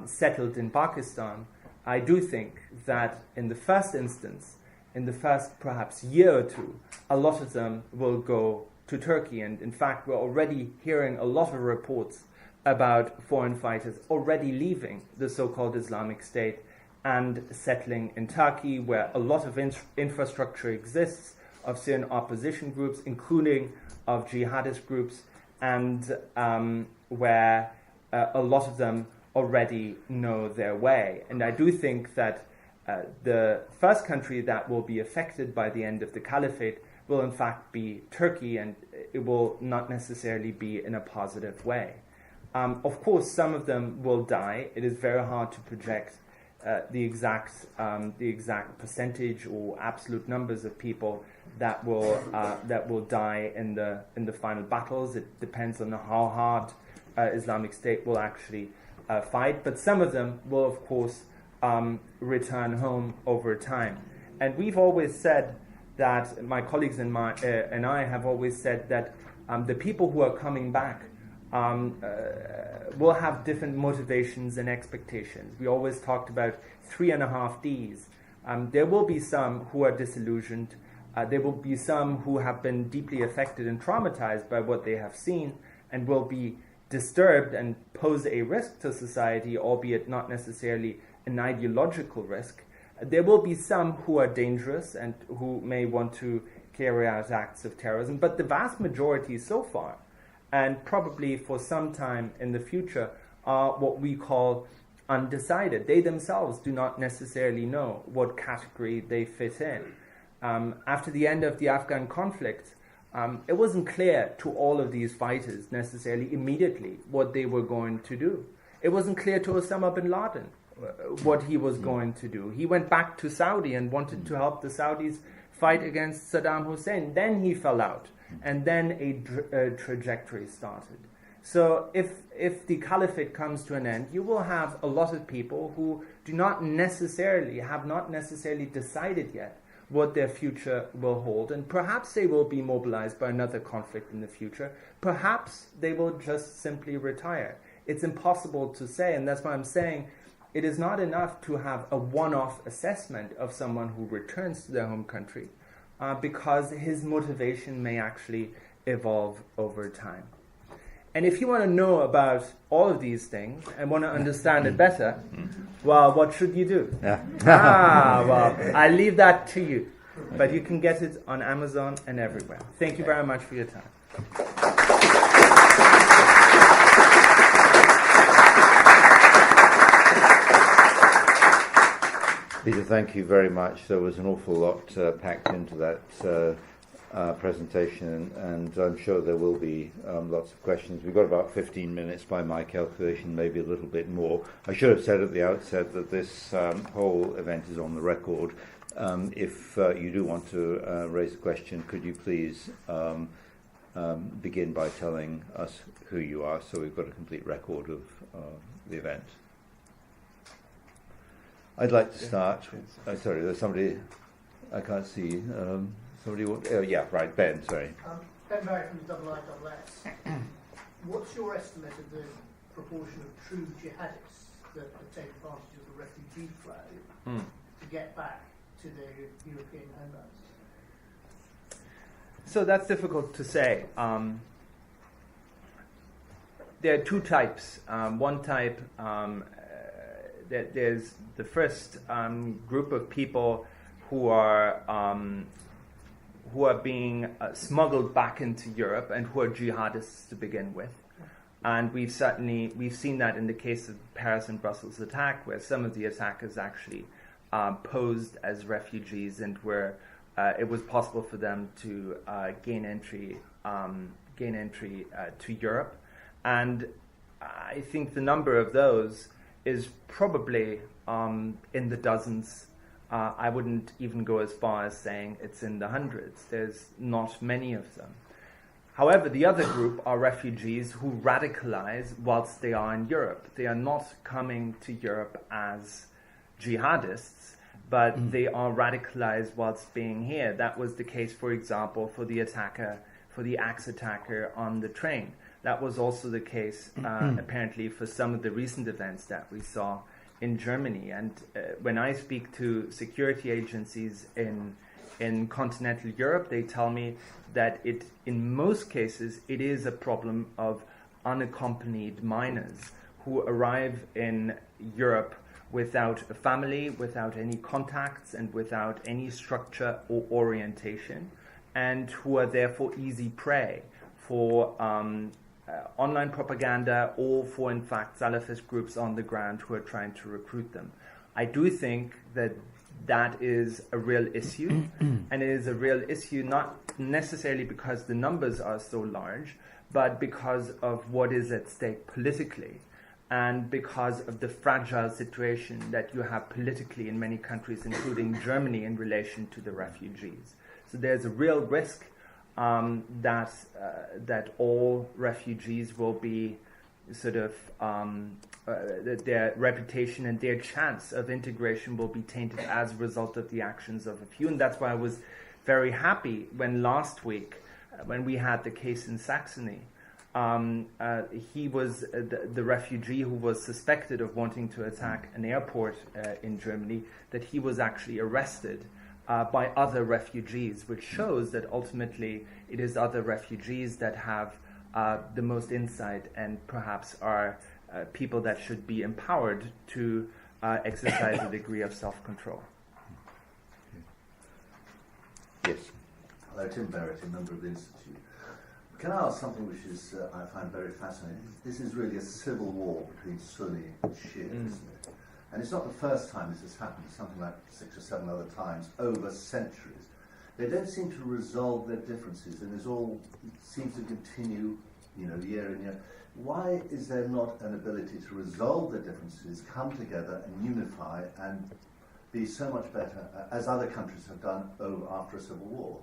settled in Pakistan. I do think that in the first instance, in the first perhaps year or two, a lot of them will go to Turkey. And in fact, we're already hearing a lot of reports about foreign fighters already leaving the so-called Islamic State and settling in Turkey, where a lot of infrastructure exists of Syrian opposition groups, including of jihadist groups, and where a lot of them already know their way. And I do think that the first country that will be affected by the end of the caliphate will in fact be Turkey, and it will not necessarily be in a positive way. Of course, some of them will die. It is very hard to project the exact percentage or absolute numbers of people that will die in the final battles. It depends on how hard Islamic State will actually fight. But some of them will, of course, return home over time. And we've always said that, my colleagues and I have always said that the people who are coming back will have different motivations and expectations. We always talked about 3.5 Ds. There will be some who are disillusioned. There will be some who have been deeply affected and traumatized by what they have seen and will be disturbed and pose a risk to society, albeit not necessarily an ideological risk. There will be some who are dangerous and who may want to carry out acts of terrorism, but the vast majority so far, and probably for some time in the future, are what we call undecided. They themselves do not necessarily know what category they fit in. After the end of the Afghan conflict, it wasn't clear to all of these fighters necessarily immediately what they were going to do. It wasn't clear to Osama bin Laden what he was going to do. He went back to Saudi and wanted to help the Saudis fight against Saddam Hussein. Then he fell out, and then a trajectory started. So if the caliphate comes to an end, you will have a lot of people who have not necessarily decided yet what their future will hold, and perhaps they will be mobilized by another conflict in the future. Perhaps they will just simply retire. It's impossible to say, and that's why I'm saying it is not enough to have a one-off assessment of someone who returns to their home country, because his motivation may actually evolve over time. And if you want to know about all of these things and want to understand it better, well, what should you do? Well, I leave that to you. But you can get it on Amazon and everywhere. Thank you very much for your time. Peter, thank you very much. There was an awful lot packed into that presentation, and I'm sure there will be lots of questions. We've got about 15 minutes by my calculation, maybe a little bit more. I should have said at the outset that this whole event is on the record. If you do want to raise a question, could you please begin by telling us who you are, so we've got a complete record of the event. I'd like to start. Sorry, there's somebody I can't see. Somebody want? Oh, yeah, right, Ben. Sorry. Ben Barry from IISS. What's your estimate of the proportion of true jihadists that take advantage of the refugee flow to get back to their European homelands? So that's difficult to say. There are two types. One type, there's the first group of people who are being smuggled back into Europe and who are jihadists to begin with. And we've seen that in the case of Paris and Brussels attack, where some of the attackers actually posed as refugees and where it was possible for them to gain entry to Europe. And I think the number of those is probably in the dozens. I wouldn't even go as far as saying it's in the hundreds. There's not many of them. However, the other group are refugees who radicalize whilst they are in Europe. They are not coming to Europe as jihadists, but they are radicalized whilst being here. That was the case, for example, for the axe attacker on the train. That was also the case, apparently, for some of the recent events that we saw in Germany. And when I speak to security agencies in continental Europe, they tell me that in most cases, it is a problem of unaccompanied minors who arrive in Europe without a family, without any contacts, and without any structure or orientation, and who are therefore easy prey for online propaganda or for, in fact, Salafist groups on the ground who are trying to recruit them. I do think that is a real issue, and it is a real issue not necessarily because the numbers are so large, but because of what is at stake politically, and because of the fragile situation that you have politically in many countries, including Germany, in relation to the refugees. So there's a real risk that all refugees will be sort of that their reputation and their chance of integration will be tainted as a result of the actions of a few. And that's why I was very happy when last week, when we had the case in Saxony, he was the refugee who was suspected of wanting to attack an airport in Germany, that he was actually arrested by other refugees, which shows that ultimately it is other refugees that have the most insight and perhaps are people that should be empowered to exercise a degree of self-control. Yes. Hello, Tim Barrett, a member of the Institute. Can I ask something which is I find very fascinating? This is really a civil war between Sunni and Shia, isn't it? And it's not the first time this has happened, something like 6 or 7 other times over centuries. They don't seem to resolve their differences, and it seems to continue, year in year. Why is there not an ability to resolve their differences, come together and unify and be so much better, as other countries have done after a civil war?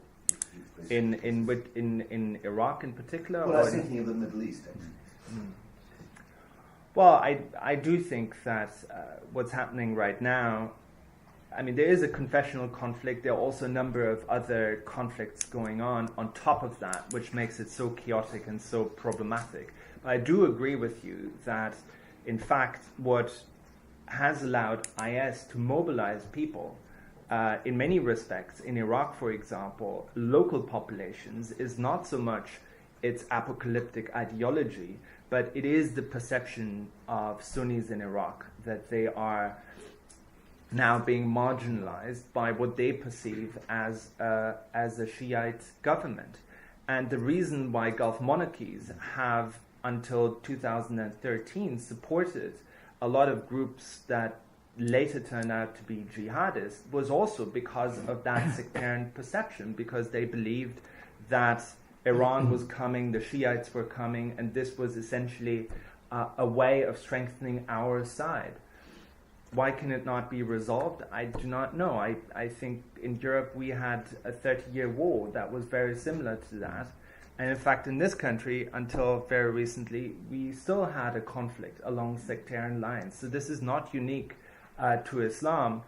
In Iraq in particular? Well, I was thinking of the Middle East, actually. Well, I do think that what's happening right now, I mean, there is a confessional conflict. There are also a number of other conflicts going on top of that, which makes it so chaotic and so problematic. But I do agree with you that, in fact, what has allowed IS to mobilize people in many respects, in Iraq, for example, local populations, is not so much its apocalyptic ideology, but it is the perception of Sunnis in Iraq that they are now being marginalized by what they perceive as a Shiite government. And the reason why Gulf monarchies have, until 2013, supported a lot of groups that later turned out to be jihadists was also because of that sectarian perception, because they believed that Iran was coming, the Shiites were coming, and this was essentially a way of strengthening our side. Why can it not be resolved? I do not know. I think in Europe we had a 30-year war that was very similar to that. And in fact, in this country, until very recently, we still had a conflict along sectarian lines. So this is not unique to Islam.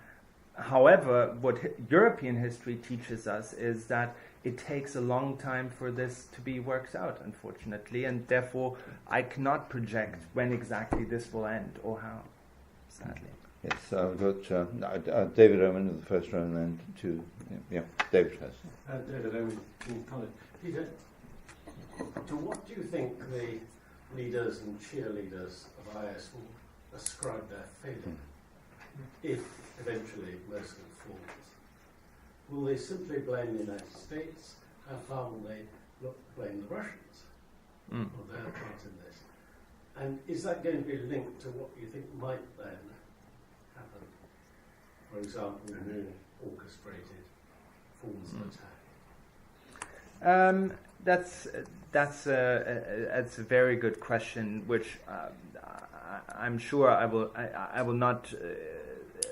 However, what European history teaches us is that it takes a long time for this to be worked out, unfortunately, and therefore I cannot project when exactly this will end or how, sadly. Yes, I've got David Owen in the first row, and then two. Yeah, David has. David Owen from College. Peter, to what do you think the leaders and cheerleaders of IS will ascribe their failure if eventually Mosul falls? Will they simply blame the United States? How far will they blame the Russians for their part in this? And is that going to be linked to what you think might then happen? For example, new orchestrated forms of attack? That's a very good question, which I'm sure I will not.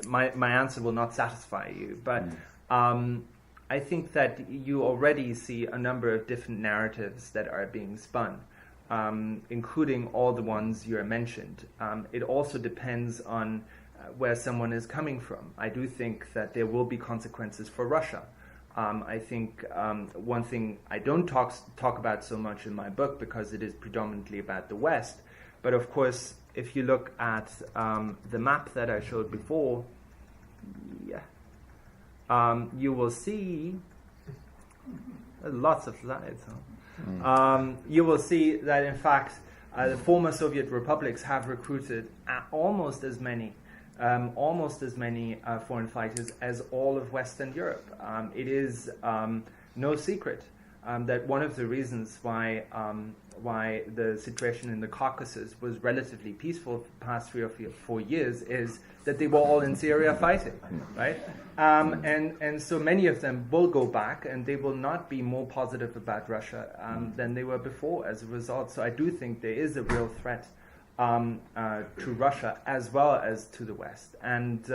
My answer will not satisfy you, but. I think that you already see a number of different narratives that are being spun, including all the ones you mentioned. It also depends on where someone is coming from. I do think that there will be consequences for Russia. I think one thing I don't talk about so much in my book, because it is predominantly about the West, but of course, if you look at the map that I showed before, you will see lots of slides. You will see that, in fact, the former Soviet republics have recruited almost as many foreign fighters as all of Western Europe. It is no secret that one of the reasons why the situation in the Caucasus was relatively peaceful for the past 3 or 4 years is that they were all in Syria fighting, right? And so many of them will go back, and they will not be more positive about Russia than they were before as a result. So I do think there is a real threat to Russia as well as to the West. And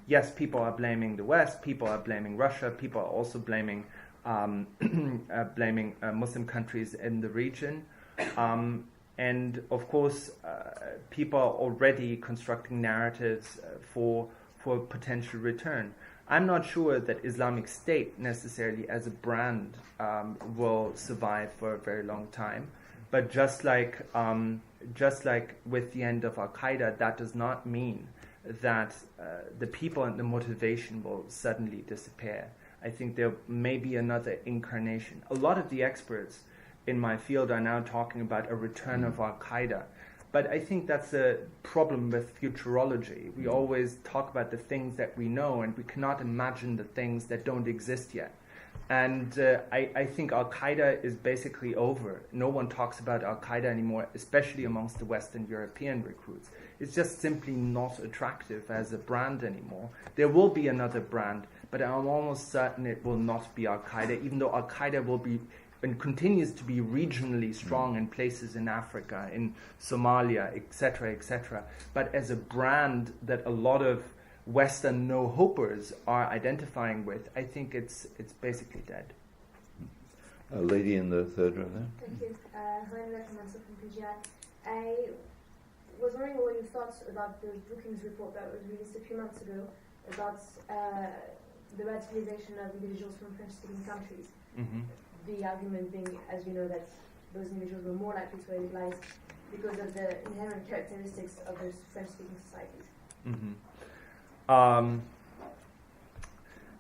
yes, people are blaming the West, people are blaming Russia, people are also blaming Muslim countries in the region. And of course, people are already constructing narratives for potential return. I'm not sure that Islamic State necessarily as a brand will survive for a very long time. But just like with the end of Al-Qaeda, that does not mean that the people and the motivation will suddenly disappear. I think there may be another incarnation. A lot of the experts in my field are now talking about a return of Al-Qaeda. But I think that's a problem with futurology. We always talk about the things that we know, and we cannot imagine the things that don't exist yet. And I think Al-Qaeda is basically over. No one talks about Al-Qaeda anymore, especially amongst the Western European recruits. It's just simply not attractive as a brand anymore. There will be another brand, but I'm almost certain it will not be Al-Qaeda, even though Al-Qaeda will be and continues to be regionally strong in places in Africa, in Somalia, etc., etc. But as a brand that a lot of Western no-hopers are identifying with, I think it's basically dead. A lady in the third row there. Thank you. Helena from PGI. I was wondering what your thoughts about the Brookings report that was released a few months ago about the radicalization of individuals from French-speaking countries. Mm-hmm. The argument being, as you know, that those individuals were more likely to radicalize because of the inherent characteristics of those French-speaking societies. Mm-hmm.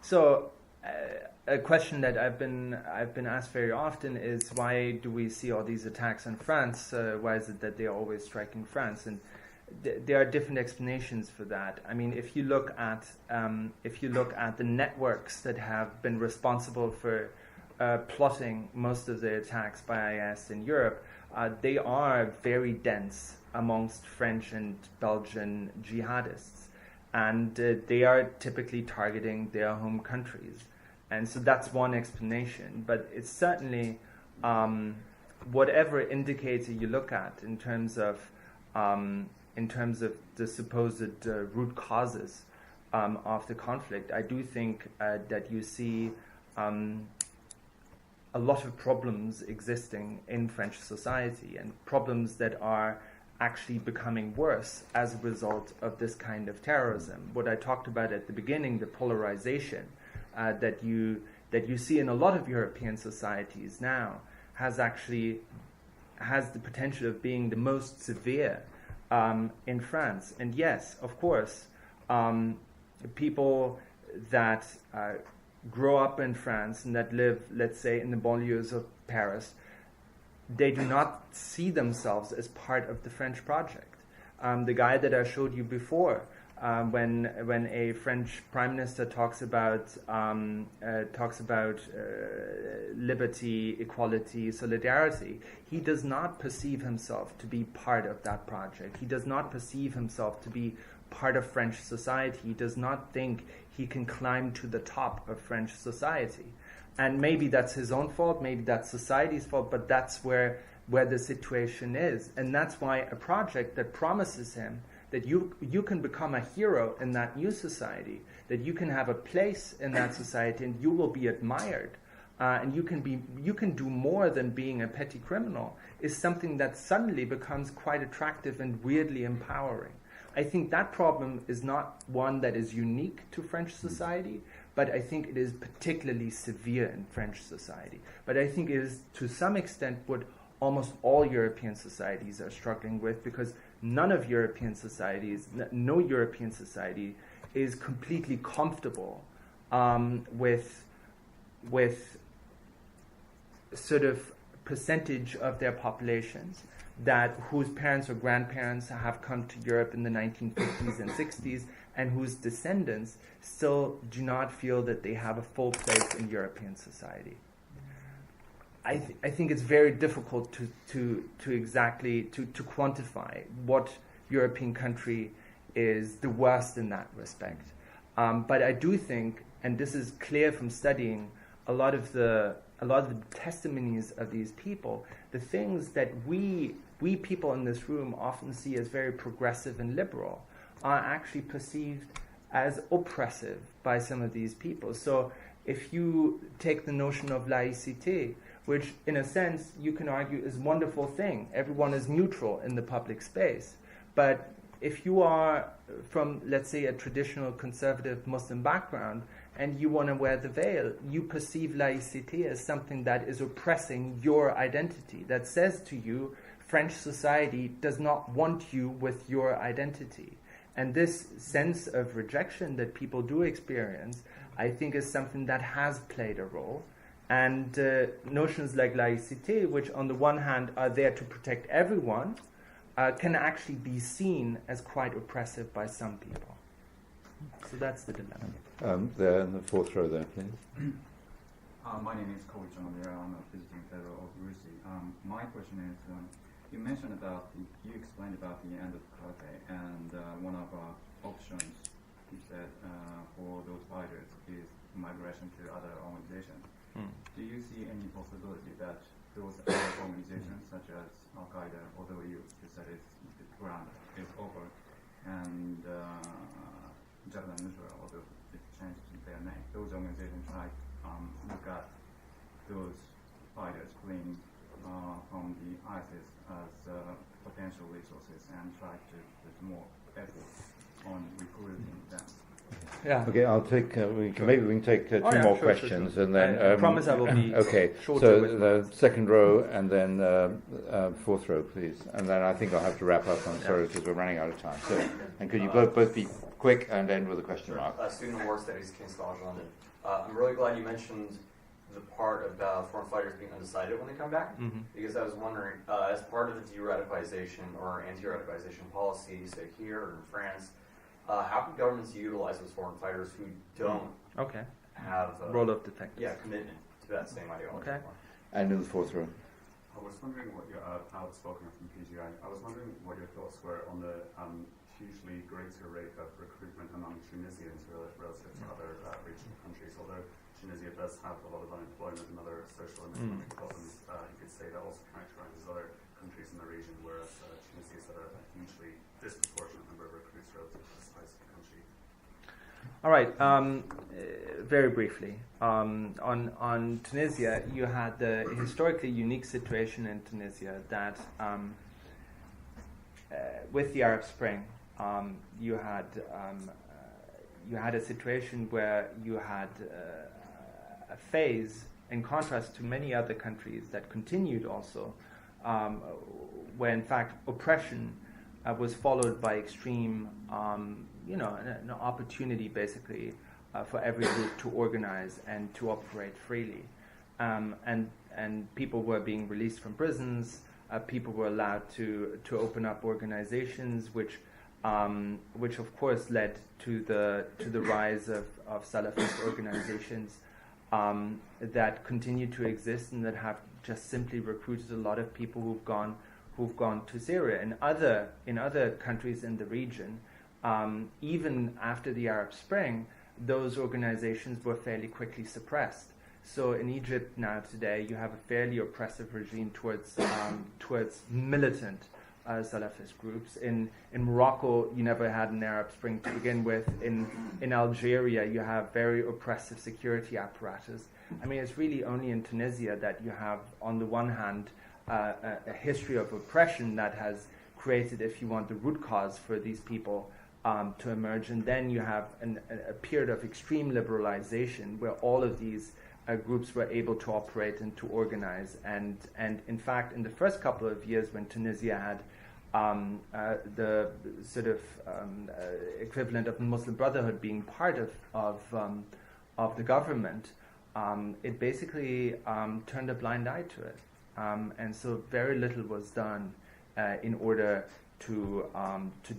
So a question that I've been asked very often is, why do we see all these attacks in France? Why is it that they are always striking France? And there are different explanations for that. I mean, if you look at the networks that have been responsible for plotting most of the attacks by IS in Europe, they are very dense amongst French and Belgian jihadists, and they are typically targeting their home countries. And so that's one explanation. But it's certainly, whatever indicator you look at in terms of the supposed root causes of the conflict, I do think that you see a lot of problems existing in French society, and problems that are actually becoming worse as a result of this kind of terrorism. What I talked about at the beginning, the polarization that you see in a lot of European societies now, has the potential of being the most severe in France. And yes, of course, people that grow up in France and that live, let's say, in the banlieues of Paris, they do not see themselves as part of the French project. The guy that I showed you before, when a French prime minister talks about liberty, equality, solidarity, he does not perceive himself to be part of that project. He does not perceive himself to be part of French society. He does not think he can climb to the top of French society. And maybe that's his own fault, maybe that's society's fault, but that's where the situation is. And that's why a project that promises him that you can become a hero in that new society, that you can have a place in that society and you will be admired, and you can do more than being a petty criminal, is something that suddenly becomes quite attractive and weirdly empowering. I think that problem is not one that is unique to French society, but I think it is particularly severe in French society. But I think it is to some extent what almost all European societies are struggling with, because no European society is completely comfortable with sort of percentage of their populations whose parents or grandparents have come to Europe in the 1950s and 60s, and whose descendants still do not feel that they have a full place in European society. I think it's very difficult to exactly quantify what European country is the worst in that respect. But I do think, and this is clear from studying a lot of the testimonies of these people, the things that we people in this room often see as very progressive and liberal are actually perceived as oppressive by some of these people. So if you take the notion of laïcité, which in a sense you can argue is a wonderful thing, everyone is neutral in the public space, but if you are from, let's say, a traditional conservative Muslim background and you want to wear the veil, you perceive laïcité as something that is oppressing your identity, that says to you, French society does not want you with your identity. And this sense of rejection that people do experience, I think, is something that has played a role. And notions like laïcité, which on the one hand are there to protect everyone, can actually be seen as quite oppressive by some people. So that's the dilemma. There in the fourth row there, please. My name is Coach Andrea. I'm a visiting fellow of RUSI. My question is, you mentioned you explained about the end of karate, and one of our options, you said, for those fighters is migration to other organizations. Do you see any possibility that those other organizations, such as Al-Qaeda, although you said the ground is over, and Jabhat al-Nusra, although it changed their name, those organizations try look at those fighters fleeing from the ISIS as potential resources and try to put more effort on recruiting them. Yeah. Okay, I'll take. Maybe we can take two more questions, sure. and then. I promise I will be okay. shorter. So with the second row, and then fourth row, please, and then I think I'll have to wrap up. I'm sorry because we're running out of time. So, and could you both be quick and end with a question mark? Student of War Studies, King's College London. I'm really glad you mentioned the part about foreign fighters being undecided when they come back, because I was wondering, as part of the de-radicalization or anti-radicalization policy, say here or in France, how can governments utilize those foreign fighters who don't have role of defectors? Yeah, commitment to that same ideology. Okay. And in the fourth row. I was wondering what your outspoken from PGI. I was wondering what your thoughts were on the hugely greater rate of recruitment among Tunisians relative to other regional countries. Although Tunisia does have a lot of unemployment and other social and economic problems, you could say that also characterizes other countries in the region, whereas Tunisia has had a hugely disproportionate number of recruits relative to the size of the country. All right. Very briefly, on Tunisia, you had the historically unique situation in Tunisia that with the Arab Spring, you had a situation where you had a phase, in contrast to many other countries that continued also, where in fact oppression was followed by extreme, an opportunity basically for every group to organize and to operate freely, and people were being released from prisons. People were allowed to open up organizations, which of course led to the rise of Salafist organizations that continue to exist and that have just simply recruited a lot of people who've gone to Syria. In other countries in the region, even after the Arab Spring, those organizations were fairly quickly suppressed. So in Egypt now today, you have a fairly oppressive regime towards militant Salafist groups. In Morocco, you never had an Arab Spring to begin with. In Algeria, you have very oppressive security apparatus. I mean, it's really only in Tunisia that you have, on the one hand, a history of oppression that has created, if you want, the root cause for these people to emerge, and then you have a period of extreme liberalization where all of these groups were able to operate and to organize, and in fact, in the first couple of years when Tunisia had the sort of equivalent of the Muslim Brotherhood being part of the government, it basically turned a blind eye to it, and so very little was done in order to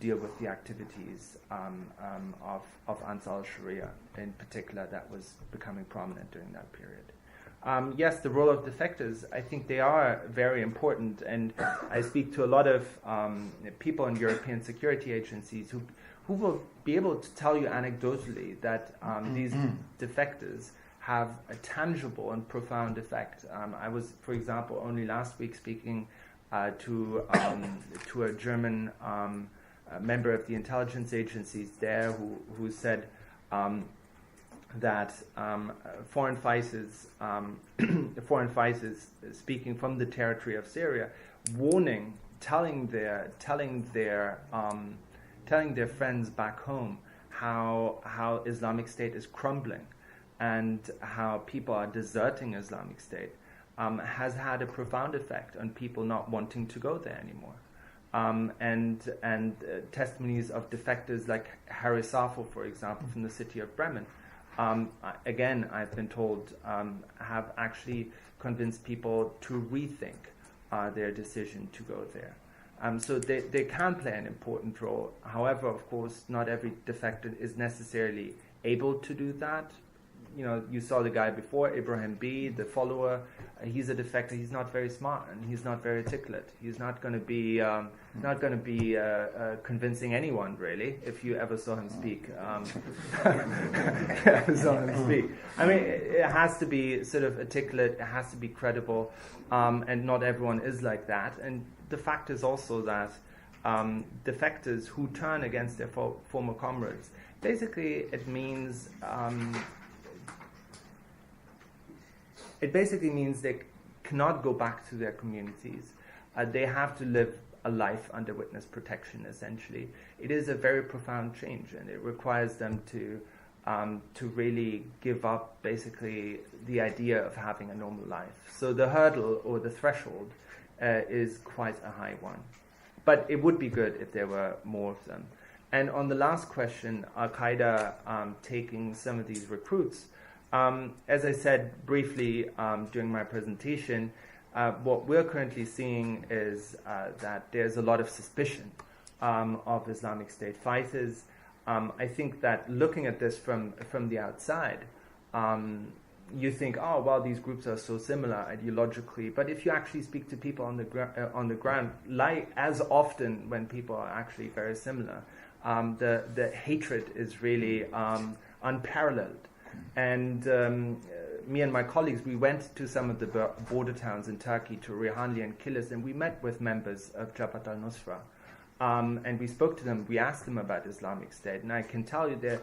deal with the activities of Ansar al-Sharia in particular that was becoming prominent during that period. Yes, the role of defectors, I think they are very important, and I speak to a lot of people in European security agencies who will be able to tell you anecdotally that these defectors have a tangible and profound effect. I was, for example, only last week speaking to a German member of the intelligence agencies there who said that foreign fighters speaking from the territory of Syria, telling their friends back home how Islamic State is crumbling and how people are deserting Islamic State, has had a profound effect on people not wanting to go there anymore. And testimonies of defectors like Harry Safo, for example, from the city of Bremen, again, I've been told, have actually convinced people to rethink their decision to go there. So they can play an important role. However, of course, not every defector is necessarily able to do that. You know, you saw the guy before, Ibrahim B., the follower. He's a defector. He's not very smart and he's not very articulate. He's not going to be convincing anyone really. If you ever saw him speak, I mean, it has to be sort of articulate. It has to be credible, and not everyone is like that. And the fact is also that defectors who turn against their former comrades, basically it means. It basically means cannot go back to their communities. They have to live a life under witness protection, essentially. It is a very profound change, and it requires them to really give up basically the idea of having a normal life. So the hurdle or the threshold is quite a high one. But it would be good if there were more of them. And on the last question, Al-Qaeda taking some of these recruits, as I said briefly during my presentation, what we're currently seeing is that there's a lot of suspicion of Islamic State fighters. I think that looking at this from the outside, you think, oh, well, these groups are so similar ideologically. But if you actually speak to people on the ground, like as often when people are actually very similar, the hatred is really unparalleled. And me and my colleagues, we went to some of the border towns in Turkey, to Rihanli and Kilis, and we met with members of Jabhat al-Nusra. And we spoke to them, we asked them about Islamic State, and I can tell you the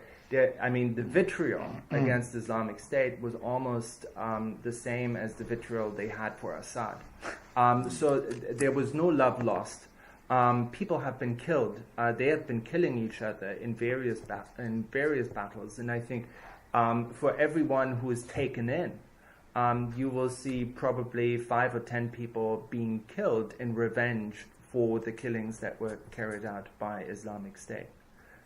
vitriol against Islamic State was almost the same as the vitriol they had for Assad. So there was no love lost. People have been killed. They have been killing each other in various battles, and I think for everyone who is taken in, you will see probably 5 or 10 people being killed in revenge for the killings that were carried out by Islamic State.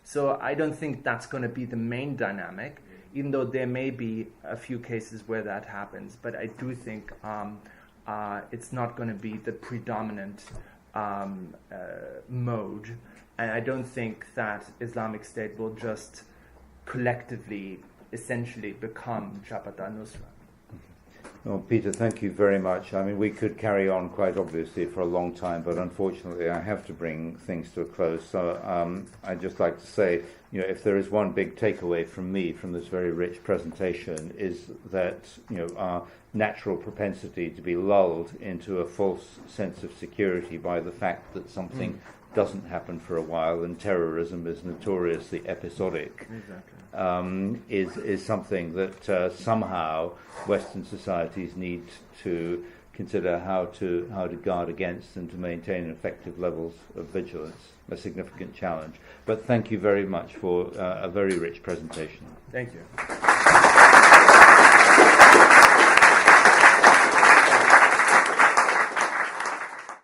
So I don't think that's going to be the main dynamic, even though there may be a few cases where that happens. But I do think it's not going to be the predominant mode. And I don't think that Islamic State will just collectively, essentially become Jabhat al-Nusra. Well, Peter, thank you very much. I mean, we could carry on quite obviously for a long time, but unfortunately I have to bring things to a close. So I'd just like to say, if there is one big takeaway from me from this very rich presentation, is that, our natural propensity to be lulled into a false sense of security by the fact that something doesn't happen for a while, and terrorism is notoriously episodic. Exactly. Is something that somehow Western societies need to consider how to guard against and to maintain effective levels of vigilance. A significant challenge. But thank you very much for a very rich presentation. Thank you.